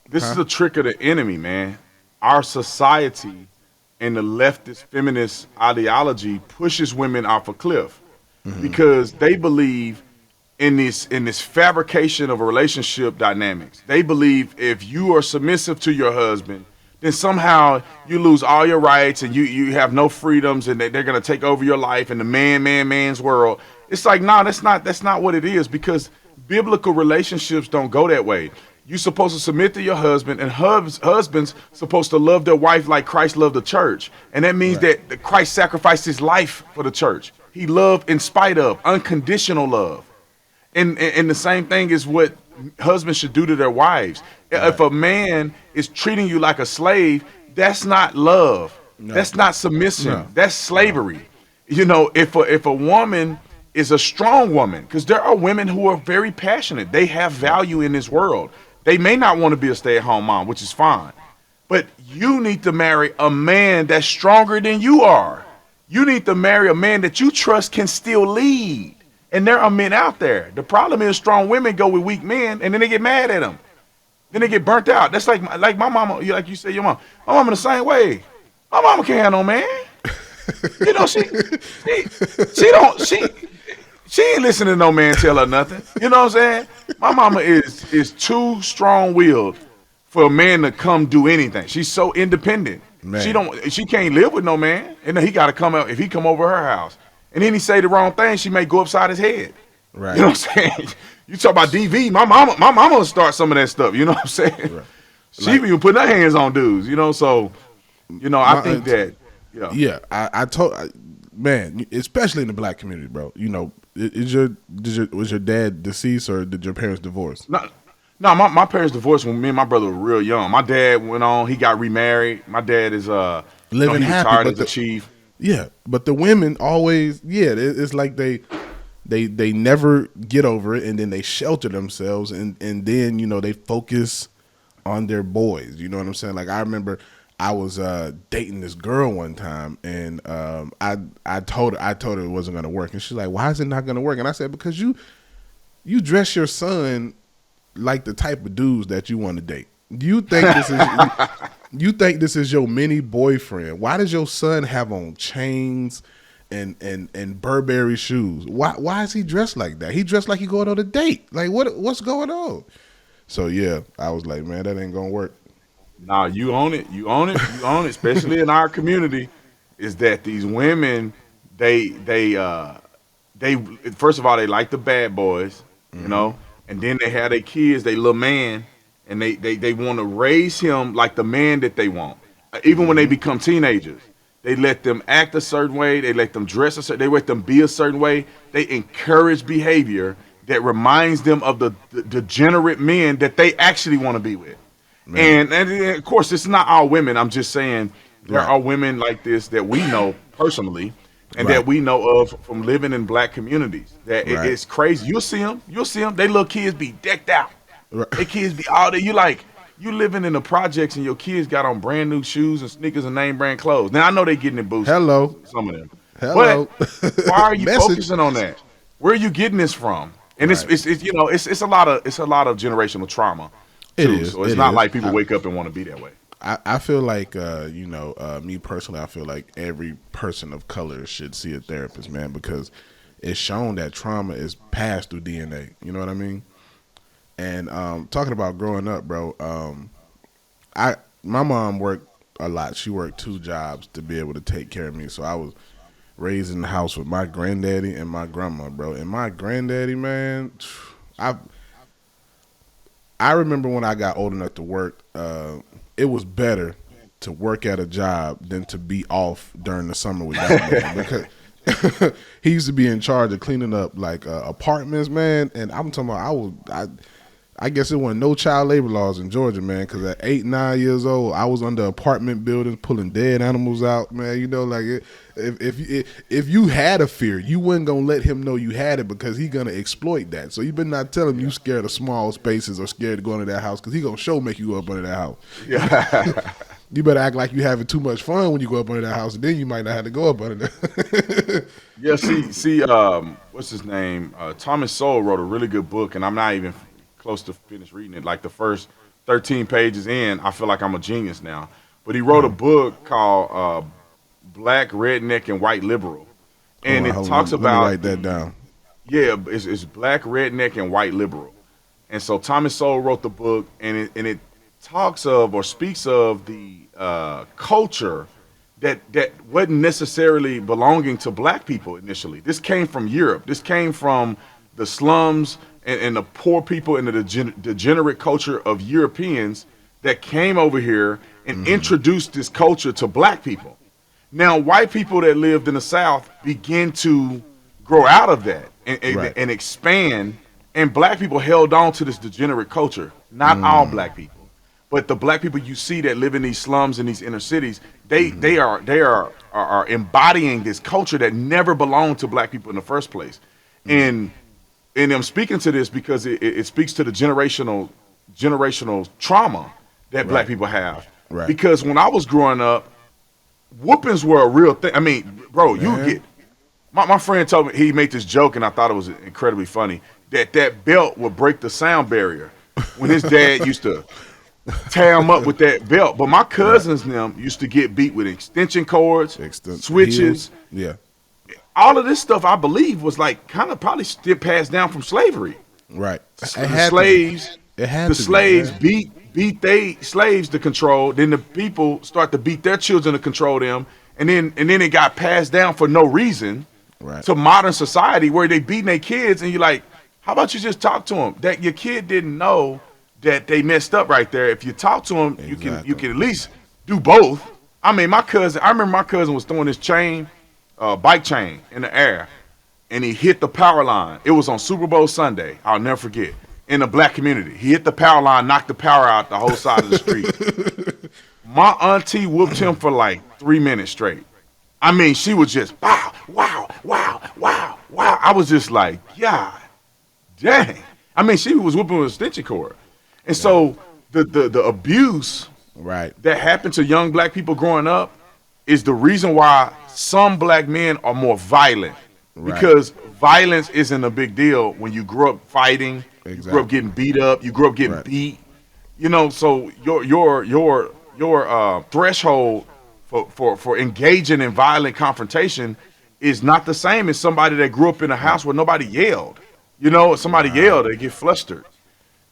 This is a trick of the enemy, man. Our society and the leftist feminist ideology pushes women off a cliff because they believe in this fabrication of a relationship dynamics. They believe if you are submissive to your husband, then somehow you lose all your rights and you have no freedoms, and they're gonna take over your life in the man's world. It's like, no, that's not what it is, because biblical relationships don't go that way. You're supposed to submit to your husband, and husbands supposed to love their wife like Christ loved the church. And that means that Christ sacrificed his life for the church. He loved in spite of, unconditional love. And the same thing is what husbands should do to their wives. Right. If a man is treating you like a slave, that's not love. No. That's not submission. No. That's slavery. No. If a woman is a strong woman, because there are women who are very passionate. They have value in this world. They may not want to be a stay-at-home mom, which is fine. But you need to marry a man that's stronger than you are. You need to marry a man that you trust can still lead. And there are men out there. The problem is strong women go with weak men, and then they get mad at them. Then they get burnt out. That's like my mama, like you said, your mom. My mama the same way. My mama can't have no man. She ain't listening to no man tell her nothing. You know what I'm saying? My mama is too strong-willed for a man to come do anything. She's so independent. Man. She can't live with no man. And then he got to come out if he come over her house. And then he say the wrong thing, she may go upside his head. Right. You know what I'm saying? You talk about DV, my mama will start some of that stuff. You know what I'm saying? Right. She even putting her hands on dudes. So I think that. Yeah, I told, man, especially in the black community, bro. Was your dad deceased or did your parents divorce? No, my parents divorced when me and my brother were real young. My dad went on, he got remarried. My dad is living he happy, retired as a chief. Yeah, but the women always, it's like they never get over it, and then they shelter themselves, and then they focus on their boys. You know what I'm saying? Like, I remember I was dating this girl one time, and I told her it wasn't gonna work, and she's like, "Why is it not gonna work?" And I said, "Because you dress your son like the type of dudes that you want to date. You think this is you think this is your mini boyfriend. Why does your son have on chains and Burberry shoes? Why is he dressed like that? He dressed like he going on a date. Like, what's going on?" So yeah, I was like, man, that ain't gonna work. Nah, you own it, especially in our community, is that these women, they first of all, they like the bad boys, and then they have their kids, they little man, and they want to raise him like the man that they want. Even when they become teenagers, they let them act a certain way, they let them dress a certain, they let them be a certain way. They encourage behavior that reminds them of the degenerate men that they actually want to be with. And of course, it's not all women. I'm just saying there are women like this that we know personally, and that we know of from living in black communities. That it's crazy. You'll see them. They little kids be decked out. Right. Their kids be all there. You living in the projects, and your kids got on brand new shoes and sneakers and name brand clothes. Now I know they getting it boosted. Hello, some of them. Hello. But why are you focusing on that? Where are you getting this from? And it's a lot of generational trauma. It is. So it's not like people wake up and want to be that way. I feel like, me personally, I feel like every person of color should see a therapist, man, because it's shown that trauma is passed through DNA. You know what I mean? And talking about growing up, bro, my mom worked a lot. She worked 2 jobs to be able to take care of me. So I was raised in the house with my granddaddy and my grandma, bro. And my granddaddy, man, I remember when I got old enough to work, it was better to work at a job than to be off during the summer with that man, because he used to be in charge of cleaning up like apartments, man. And I'm talking about I guess it wasn't no child labor laws in Georgia, man. Because at 8, 9 years old, I was under apartment buildings pulling dead animals out, man. You know, like if you had a fear, you wasn't gonna let him know you had it because he gonna exploit that. So you better not tell him you scared of small spaces or scared to go into that house because he gonna make you go up under that house. Yeah. You better act like you having too much fun when you go up under that house, and then you might not have to go up under that. Yeah, see, what's his name? Thomas Sowell wrote a really good book, and I'm not even close to finish reading it. Like the first 13 pages in, I feel like I'm a genius now. But he wrote a book called Black, Redneck, and White Liberal. And it talks about... Let me write that down. Yeah, it's Black, Redneck, and White Liberal. And so Thomas Sowell wrote the book, and it talks of or speaks of the culture that wasn't necessarily belonging to black people initially. This came from Europe. This came from the slums and the poor people and the degenerate culture of Europeans that came over here and introduced this culture to black people. Now, white people that lived in the South begin to grow out of that and expand, and black people held on to this degenerate culture. Not all black people. But the black people you see that live in these slums in these inner cities, they are embodying this culture that never belonged to black people in the first place. And I'm speaking to this because it speaks to the generational trauma that black people have. Right. Because when I was growing up, whoopings were a real thing. I mean, bro, you get my friend told me, he made this joke and I thought it was incredibly funny, that belt would break the sound barrier when his dad used to tear him up with that belt. But my cousins and them used to get beat with extension cords, switches. Yeah. All of this stuff, I believe, was like kind of probably still passed down from slavery. Right. The slaves beat they slaves to control. Then the people start to beat their children to control them. And then it got passed down for no reason to modern society where they beating their kids. And you're like, how about you just talk to them? That your kid didn't know that they messed up right there. If you talk to them, you can at least do both. I mean, I remember my cousin was throwing this bike chain in the air, and he hit the power line. It was on Super Bowl Sunday. I'll never forget. In the black community, he hit the power line, knocked the power out the whole side of the street. My auntie whooped him for like 3 minutes straight. I mean, she was just wow, wow, wow, wow, wow. I was just like, yeah, dang. I mean, she was whooping with a extension cord. And so the abuse that happened to young black people growing up is the reason why some black men are more violent. Because violence isn't a big deal when you grew up fighting, you grew up getting beat up, you grew up getting beat. You know, so your threshold for engaging in violent confrontation is not the same as somebody that grew up in a house where nobody yelled. You know, if somebody yelled, they get flustered.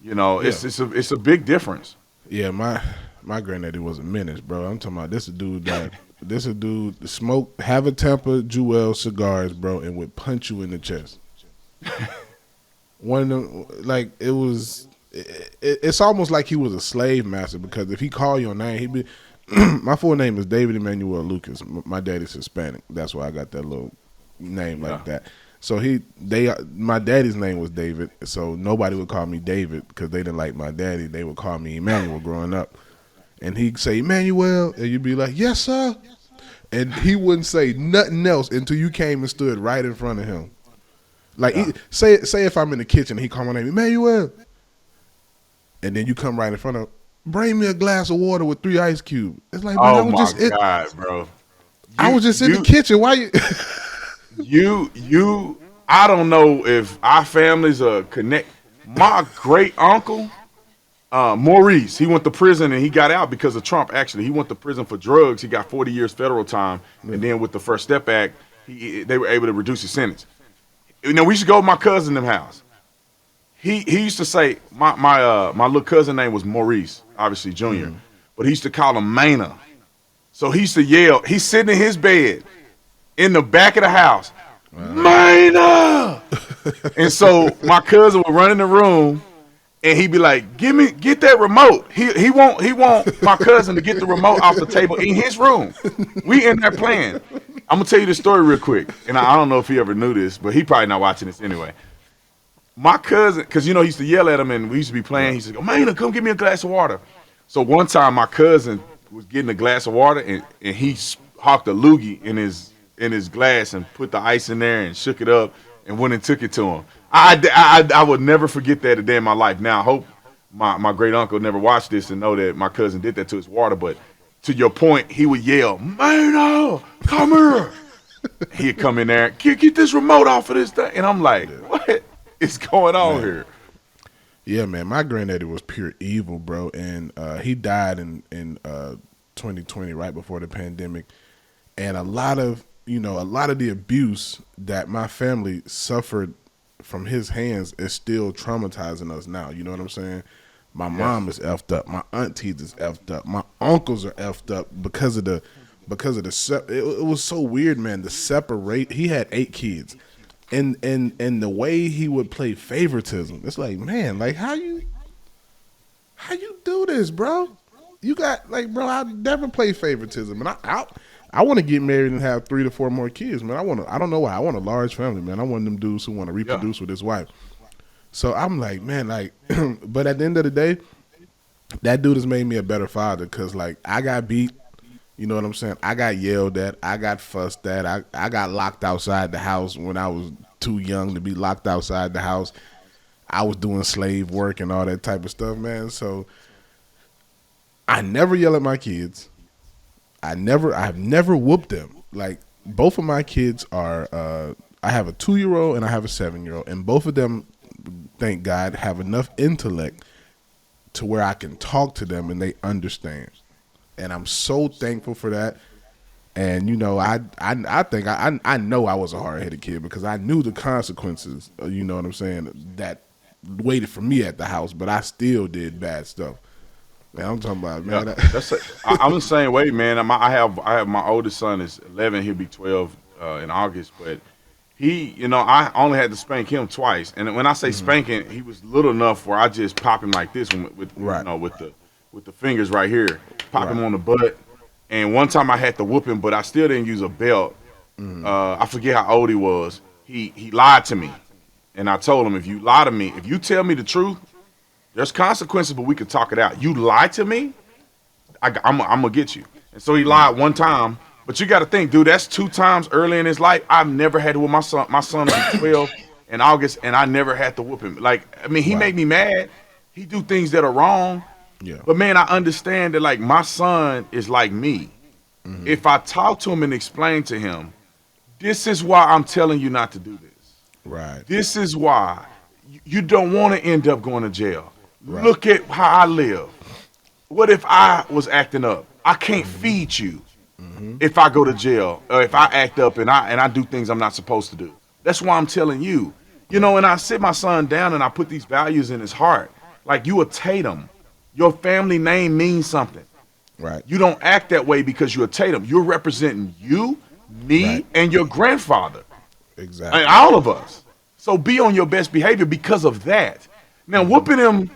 You know, it's a big difference. Yeah, my granddaddy was a menace, bro. I'm talking about this a dude that smoke, have a temper, Jewel cigars, bro, and would punch you in the chest. One of them, like it's almost like he was a slave master, because if he called your name, he'd be. My full name is David Emmanuel Lucas. My daddy's Hispanic. That's why I got that little name like that. So my daddy's name was David, so nobody would call me David because they didn't like my daddy. They would call me Emmanuel growing up. And he'd say, Emmanuel, and you'd be like, yes, sir. And he wouldn't say nothing else until you came and stood right in front of him. Like, say if I'm in the kitchen, he call my name, Emmanuel. And then you come right in front of, bring me a glass of water with 3 ice cubes. It's like, man, oh my God, bro. I was just in the kitchen. Why you? I don't know if our families are connect. My great uncle, Maurice, he went to prison and he got out because of Trump. Actually, he went to prison for drugs. He got 40 years federal time, and then with the First Step Act, they were able to reduce his sentence. You know, we used to go to my cousin them house. He used to say my little cousin name was Maurice, obviously Junior, but he used to call him Mana. So he used to yell. He's sitting in his bed in the back of the house, Mana. And so my cousin would run in the room, and he'd be like, get that remote. He want my cousin to get the remote off the table in his room. We in there playing. I'm gonna tell you the story real quick, and I don't know if he ever knew this, but he probably not watching this anyway. my cousin, because he used to yell at him, and we used to be playing. He said, "Oh, man, come get me a glass of water." So one time, my cousin was getting a glass of water, and he hawked a loogie in his glass and put the ice in there and shook it up and went and took it to him. I would never forget that a day in my life. Now I hope my great uncle never watched this and know that my cousin did that to his water. But to your point, he would yell, "Mano, come here!" He'd come in there, get this remote off of this thing, and I'm like, what is going on here? Yeah, man, my granddaddy was pure evil, bro, and he died in 2020, right before the pandemic, and a lot of the abuse that my family suffered from his hands is still traumatizing us now. You know what I'm saying? My mom is effed up. My aunties is effed up. My uncles are effed up because of the it was so weird, man. The separate. He had 8 kids, and the way he would play favoritism. It's like, man, like how you do this, bro? You got bro. I never play favoritism, and I want to get married and have 3 to 4 more kids, man. I don't know why. I want a large family, man. I want them dudes who want to reproduce with his wife. So I'm like, man, but at the end of the day, that dude has made me a better father because, I got beat. You know what I'm saying? I got yelled at. I got fussed at. I got locked outside the house when I was too young to be locked outside the house. I was doing slave work and all that type of stuff, man. So I never yell at my kids. I've never whooped them. Both of my kids are, I have a 2-year-old and I have a 7-year-old, and both of them, thank God, have enough intellect to where I can talk to them and they understand. And I'm so thankful for that. And I think I know I was a hard-headed kid because I knew the consequences. You know what I'm saying? That waited for me at the house, but I still did bad stuff. Man, I'm talking about, man. I'm the same way, man. I have my oldest son is 11. He'll be 12 in August, but he, I only had to spank him twice. And when I say spanking, he was little enough where I just pop him like this with the fingers right here, pop him on the butt. And one time I had to whoop him, but I still didn't use a belt. I forget how old he was. He lied to me, and I told him, if you lie to me, if you tell me the truth, there's consequences, but we could talk it out. You lie to me, I'm gonna get you. And so he lied one time, but you got to think, dude, that's 2 times early in his life. I've never had to whoop my son. My son will be 12 in August, and I never had to whoop him. He made me mad. He do things that are wrong. Yeah. But man, I understand that my son is like me. If I talk to him and explain to him, this is why I'm telling you not to do this. Right. This is why you don't want to end up going to jail. Right. Look at how I live. What if I was acting up? I can't feed you if I go to jail or if I act up and I do things I'm not supposed to do. That's why I'm telling you. And I sit my son down and I put these values in his heart. Like, you a Tatum. Your family name means something. Right. You don't act that way because you're a Tatum. You're representing you, me, and your grandfather. Exactly. And all of us. So be on your best behavior because of that. Now, whooping him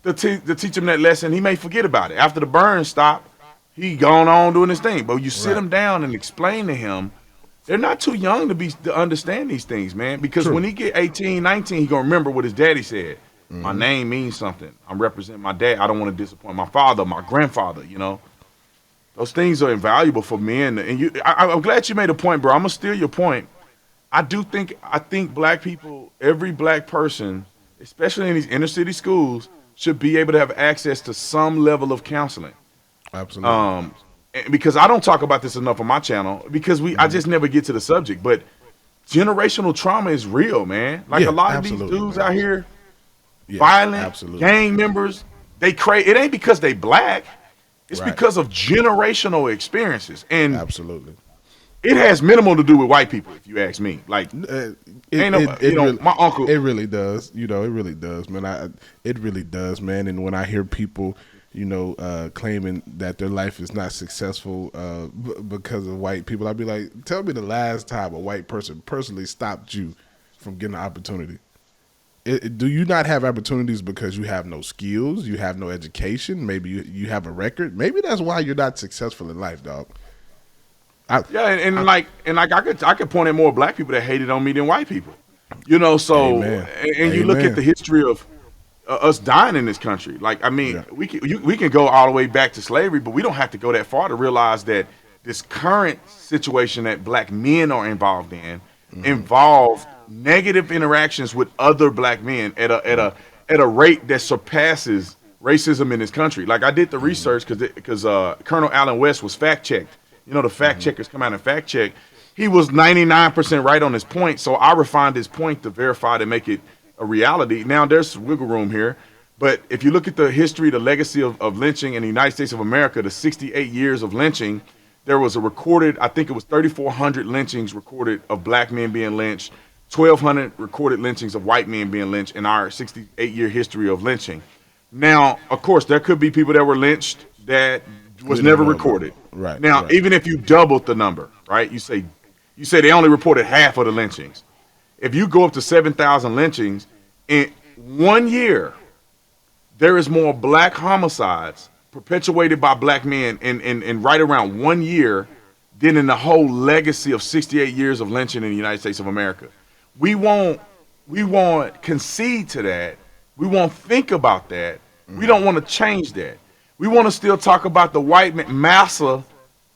to teach him that lesson, he may forget about it. After the burn stop, he gone on doing his thing. But you sit him down and explain to him, they're not too young to understand these things, man. Because when he get 18, 19, he going to remember what his daddy said. My name means something. I'm representing my dad. I don't want to disappoint my father, my grandfather, Those things are invaluable for men. And I'm glad you made a point, bro. I'm going to steal your point. I think black people, every black person, especially in these inner city schools, should be able to have access to some level of counseling. Absolutely. Because I don't talk about this enough on my channel because I just never get to the subject. But generational trauma is real, man. A lot of these dudes out here, violent, gang members, it ain't because they black. It's because of generational experiences. And absolutely. It has minimal to do with white people, if you ask me. My uncle. It really does. It really does, man. It really does, man. And when I hear people, claiming that their life is not successful because of white people, I'd be like, tell me the last time a white person personally stopped you from getting an opportunity. Do you not have opportunities because you have no skills, you have no education, maybe you have a record? Maybe that's why you're not successful in life, dog. I could point at more black people that hated on me than white people. So Amen. and you look at Amen. the history of us dying in this country. Like, I mean, Yeah. we can go all the way back to slavery, but we don't have to go that far to realize that this current situation that black men are involved in involve negative interactions with other black men at a rate that surpasses racism in this country. Like, I did the research because Colonel Allen West was fact checked. The fact checkers come out and fact check. He was 99% right on his point, so I refined his point to verify to make it a reality. Now there's wiggle room here, but if you look at the history, the legacy of lynching in the United States of America, the 68 years of lynching, there was a recorded, I think it was 3,400 lynchings recorded of black men being lynched, 1,200 recorded lynchings of white men being lynched in our 68-year history of lynching. Now, of course, there could be people that were lynched that was never recorded. Right. Now, right. even if you doubled the number, right? You say they only reported half of the lynchings. If you go up to 7,000 lynchings in 1 year, there is more black homicides perpetuated by black men in right around 1 year than in the whole legacy of 68 years of lynching in the United States of America. We won't concede to that. We won't think about that. We don't want to change that. We want to still talk about the white massa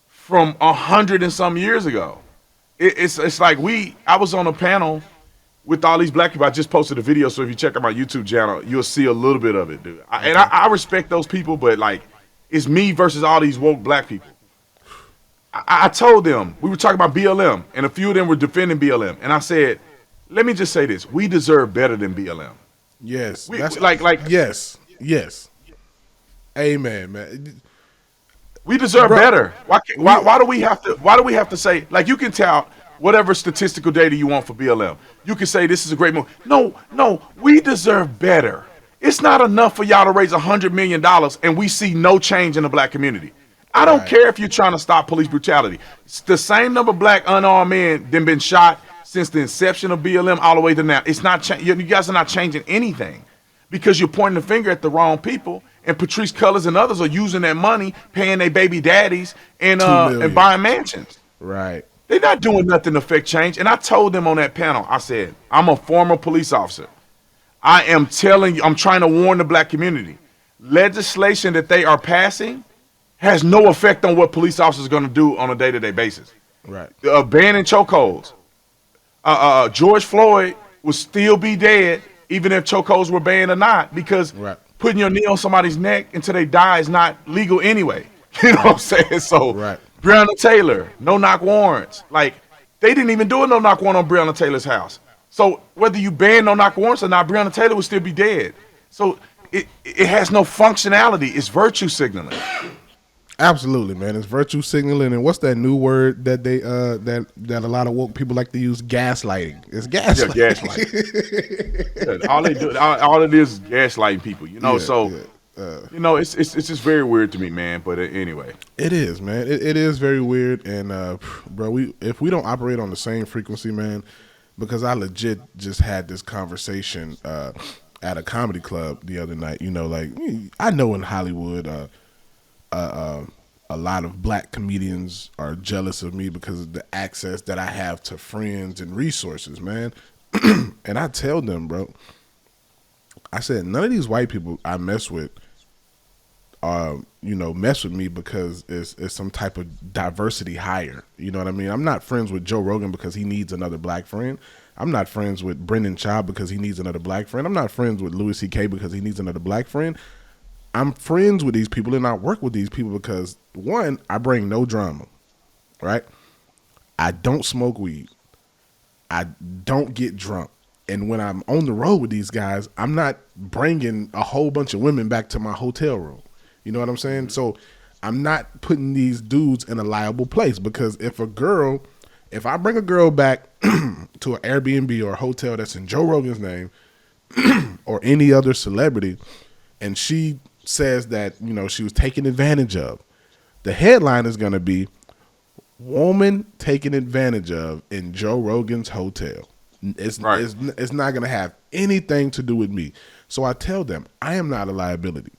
from 100 and some years ago. It's like I was on a panel with all these black people. I just posted a video, so if you check out my YouTube channel, you'll see a little bit of it, dude. I respect those people, but like, it's me versus all these woke black people. I told them, we were talking about BLM, and a few of them were defending BLM, and I said, let me just say this: we deserve better than BLM. Yes. Yes. Amen, man. We deserve better. Why do we have to say, like, you can tout whatever statistical data you want for BLM. You can say this is a great move. No, we deserve better. It's not enough for y'all to raise $100 million and we see no change in the black community. I don't care if you're trying to stop police brutality. It's the same number of black unarmed men that been shot since the inception of BLM all the way to now. It's not you guys are not changing anything because you're pointing the finger at the wrong people. And Patrice Cullors and others are using that money, paying their baby daddies and buying mansions. Right. They're not doing nothing to affect change. And I told them on that panel, I said, I'm a former police officer. I am telling you, I'm trying to warn the black community. Legislation that they are passing has no effect on what police officers are going to do on a day-to-day basis. Right. Banning chokeholds. George Floyd would still be dead even if chokeholds were banned or not because putting your knee on somebody's neck until they die is not legal anyway. You know what I'm saying? So Breonna Taylor, no-knock warrants. Like, they didn't even do a no-knock warrant on Breonna Taylor's house. So whether you ban no-knock warrants or not, Breonna Taylor would still be dead. So it has no functionality. It's virtue signaling. Absolutely, man. It's virtue signaling, and what's that new word that they that a lot of woke people like to use? Gaslighting. It's gaslighting. Yeah, gaslighting. All it is gaslighting people. It's just very weird to me, man. But anyway, it is, man. It is very weird, and bro, if we don't operate on the same frequency, man, because I legit just had this conversation at a comedy club the other night. Like, I know in Hollywood. A lot of black comedians are jealous of me because of the access that I have to friends and resources, man. And I tell them, bro, I said, none of these white people I mess with, mess with me because it's some type of diversity hire. You know what I mean? I'm not friends with Joe Rogan because he needs another black friend. I'm not friends with Brendan Schaub because he needs another black friend. I'm not friends with Louis C.K. because he needs another black friend. I'm friends with these people and I work with these people because, one, I bring no drama, right? I don't smoke weed. I don't get drunk. And when I'm on the road with these guys, I'm not bringing a whole bunch of women back to my hotel room. You know what I'm saying? So I'm not putting these dudes in a liable place because if I bring a girl back to an Airbnb or a hotel that's in Joe Rogan's name or any other celebrity and she says that, she was taken advantage of, the headline is going to be woman taken advantage of in Joe Rogan's hotel. It's not going to have anything to do with me. So I tell them I am not a liability.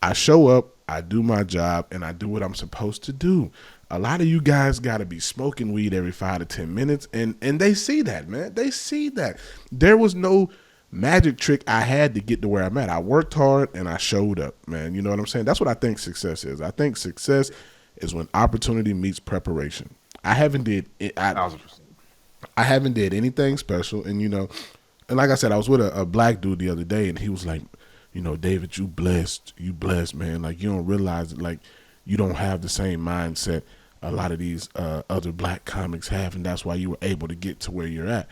I show up, I do my job, and I do what I'm supposed to do. a lot of you guys got to be smoking weed every 5 to 10 minutes. And they see that, man. They see that. There was no magic trick I had to get to where I'm at. I worked hard and I showed up, man. You know what I'm saying? That's what I think success is. I think success is when opportunity meets preparation. I haven't did anything special. And, you know, and like I said, I was with a black dude the other day, and he was like, you know, David, you blessed, man. Like, you don't realize it. Like, you don't have the same mindset a lot of these other black comics have, and that's why you were able to get to where you're at.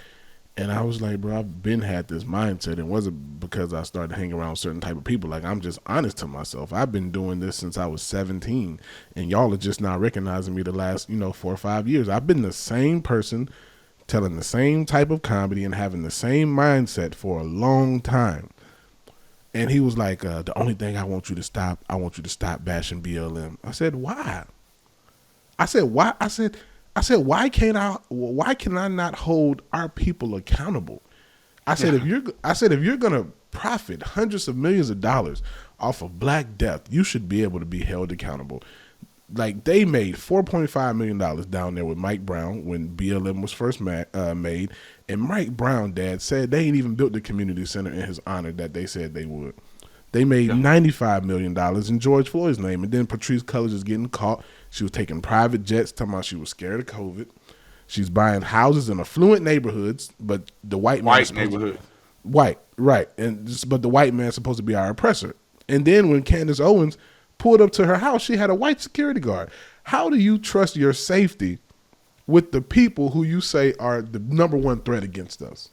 And I was like, bro, I've been had this mindset. It wasn't because I started hanging around certain type of people. Like, I'm just honest to myself. I've been doing this since I was 17, and y'all are just not recognizing me the last, 4 or 5 years. I've been the same person telling the same type of comedy and having the same mindset for a long time. And he was like, the only thing I want you to stop bashing BLM. I said, why? I said, why? I said, why can I not hold our people accountable? I said, if you're gonna profit hundreds of millions of dollars off of Black death, you should be able to be held accountable. Like, they made $4.5 million down there with Mike Brown when BLM was first made, and Mike Brown, Dad, said they ain't even built the community center in his honor that they said they would. They made $95 million in George Floyd's name, and then Patrice Cullors is getting caught. She was taking private jets, talking about she was scared of COVID. She's buying houses in affluent neighborhoods, but the white neighborhood. White, right. But the white man's supposed to be our oppressor. And then when Candace Owens pulled up to her house, she had a white security guard. How do you trust your safety with the people who you say are the number one threat against us?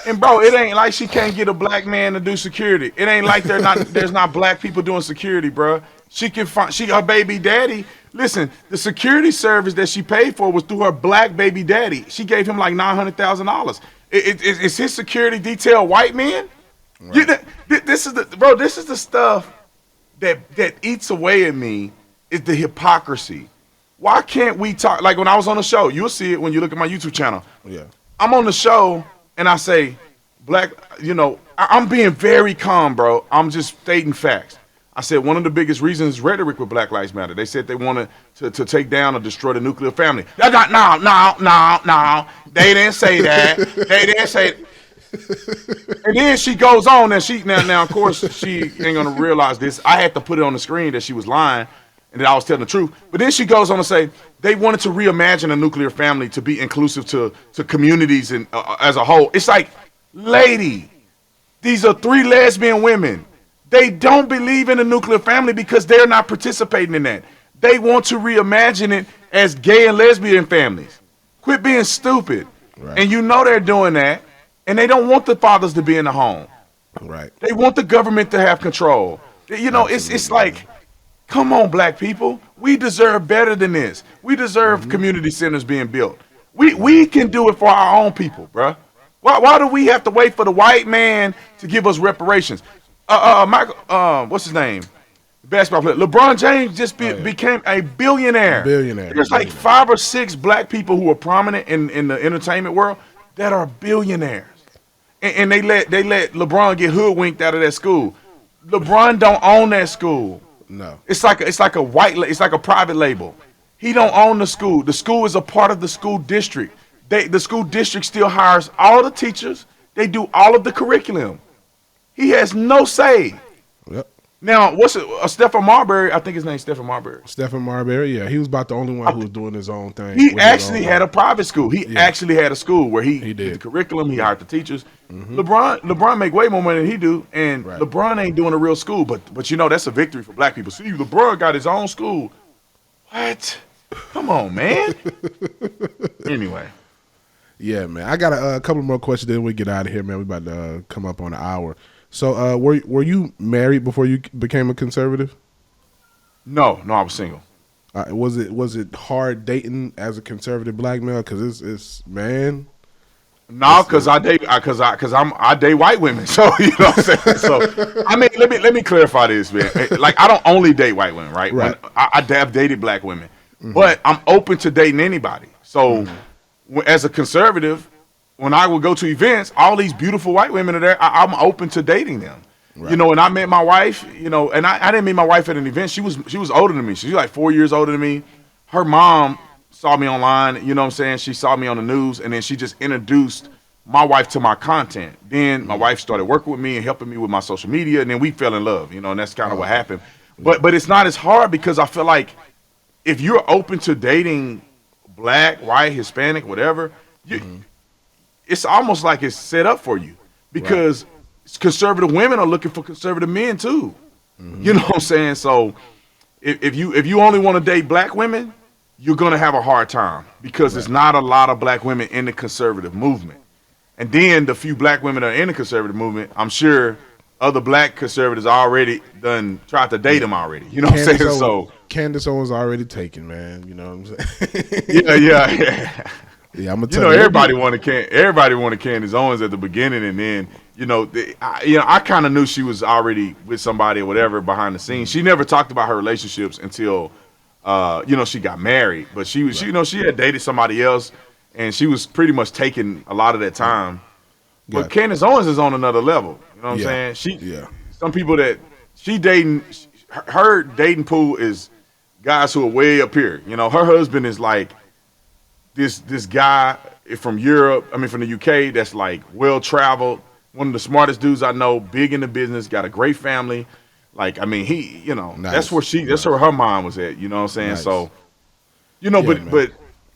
And bro, it ain't like she can't get a black man to do security. It ain't like there's not black people doing security, bro. She can find her baby daddy. Listen, the security service that she paid for was through her black baby daddy. She gave him like $900,000. Is his security detail white men? Right. This is the stuff that eats away at me, is the hypocrisy. Why can't we talk? Like when I was on the show, you'll see it when you look at my YouTube channel. Yeah, I'm on the show and I say, black, I'm being very calm, bro. I'm just stating facts. I said one of the biggest reasons is rhetoric with Black Lives Matter. They said they wanted to take down or destroy the nuclear family. No. They didn't say that. They didn't say. And then she goes on and now of course she ain't gonna realize this. I had to put it on the screen that she was lying and that I was telling the truth. But then she goes on to say they wanted to reimagine a nuclear family to be inclusive to communities and as a whole. It's like, lady, these are 3 lesbian women. They don't believe in a nuclear family because they're not participating in that. They want to reimagine it as gay and lesbian families. Quit being stupid. Right. And they're doing that. And they don't want the fathers to be in the home. Right. They want the government to have control. It's like, come on, black people. We deserve better than this. We deserve community centers being built. We can do it for our own people, bruh. Why do we have to wait for the white man to give us reparations? Michael, what's his name? Basketball player. LeBron James just became a billionaire. There's like 5 or 6 black people who are prominent in the entertainment world that are billionaires. And they let LeBron get hoodwinked out of that school. LeBron don't own that school. No. It's like a private label. He don't own the school. The school is a part of the school district. The school district still hires all the teachers. They do all of the curriculum. He has no say. Yep. Now, Stephen Marbury? I think his name's Stephen Marbury. Stephen Marbury, yeah. He was about the only one who was doing his own thing. He actually had a private school. He actually had a school where he did the curriculum. He hired the teachers. Mm-hmm. LeBron make way more money than he do, and LeBron ain't doing a real school. But that's a victory for black people. See, LeBron got his own school. What? Come on, man. Anyway. Yeah, man. I got a couple more questions, then we get out of here, man. We about to come up on an hour. So, were you married before you became a conservative? No, I was single. Was it hard dating as a conservative black male? Because it's man. No, because I date white women. So you know what I'm saying. So I mean, let me clarify this, man. Like, I don't only date white women, right? Right. I have dated black women, but I'm open to dating anybody. So as a conservative, when I would go to events, all these beautiful white women are there. I'm open to dating them. Right. And I met my wife, and I didn't meet my wife at an event. She was older than me. She's like 4 years older than me. her mom saw me online, you know what I'm saying? She saw me on the news, and then she just introduced my wife to my content. Then my wife started working with me and helping me with my social media, and then we fell in love, and that's kind of what happened. But it's not as hard because I feel like if you're open to dating black, white, Hispanic, whatever, it's almost like it's set up for you because conservative women are looking for conservative men too. You know what I'm saying? So if you only want to date black women, you're gonna have a hard time because there's not a lot of black women in the conservative movement. And then the few black women that are in the conservative movement, I'm sure other black conservatives already tried to date them already. You know what I'm saying? So Candace Owens already taken, man. You know what I'm saying? yeah. Yeah, I'm gonna tell you. Everybody wanted Candace Owens at the beginning, and then I kind of knew she was already with somebody or whatever behind the scenes. She never talked about her relationships until she got married, but she had dated somebody else, and she was pretty much taking a lot of that time. But Candace Owens is on another level. You know what I'm saying? Some people that she dating, her dating pool is guys who are way up here. Her husband is like this guy from Europe, from the UK, that's like well traveled, one of the smartest dudes I know, big in the business, got a great family. Like, he, nice. That's where her mind was at. You know what I'm saying? Nice. So, but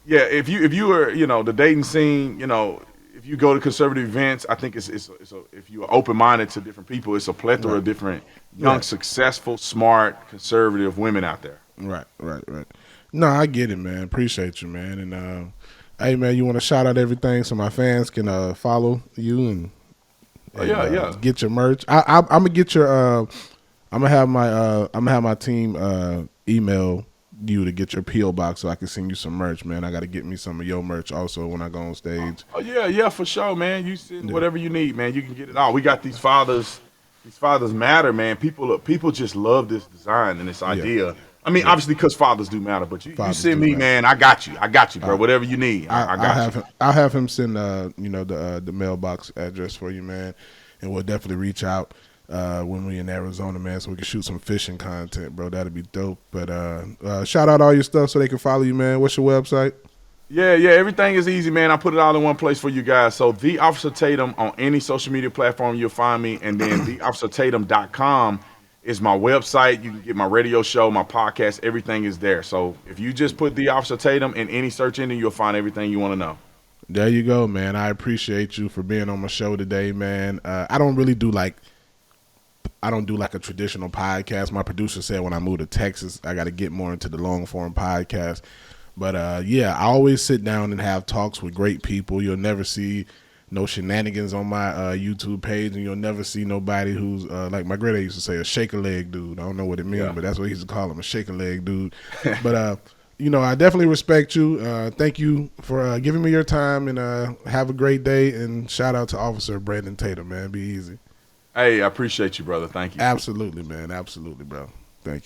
if you were, the dating scene, if you go to conservative events, I think if you're open minded to different people, it's a plethora of different young, successful, smart, conservative women out there. Right. No, I get it, man. Appreciate you, man. And hey, man, you want to shout out everything so my fans can follow you and get your merch. I'm gonna get your. I'm gonna have my team email you to get your PO box so I can send you some merch, man. I got to get me some of your merch also when I go on stage. Oh yeah, for sure, man. You send whatever you need, man. You can get it all. We got these fathers. These fathers matter, man. People just love this design and this idea. Obviously, because fathers do matter, but you send me, man. I got you, bro. Whatever you need, I got you. I'll have him send the mailbox address for you, man, and we'll definitely reach out when we're in Arizona, man, so we can shoot some fishing content, bro. That'd be dope. But shout out all your stuff so they can follow you, man. What's your website? Yeah, everything is easy, man. I put it all in one place for you guys. So The Officer Tatum on any social media platform you'll find me, and then theofficertatum.com is my website. You can get my radio show, my podcast, everything is there. So if you just put The Officer Tatum in any search engine, you'll find everything you want to know. There you go, man. I appreciate you for being on my show today, man. I don't do like a traditional podcast. My producer said when I moved to Texas, I got to get more into the long form podcast. But I always sit down and have talks with great people. You'll never see no shenanigans on my YouTube page, and you'll never see nobody who's like my grandpa used to say, a shake a leg dude. I don't know what it means, but that's what he used to call him, a shake a leg dude. But I definitely respect you. Thank you for giving me your time, and have a great day. And shout out to Officer Brandon Tatum, man. Be easy. Hey, I appreciate you, brother. Thank you. Absolutely, man. Absolutely, bro. Thank you.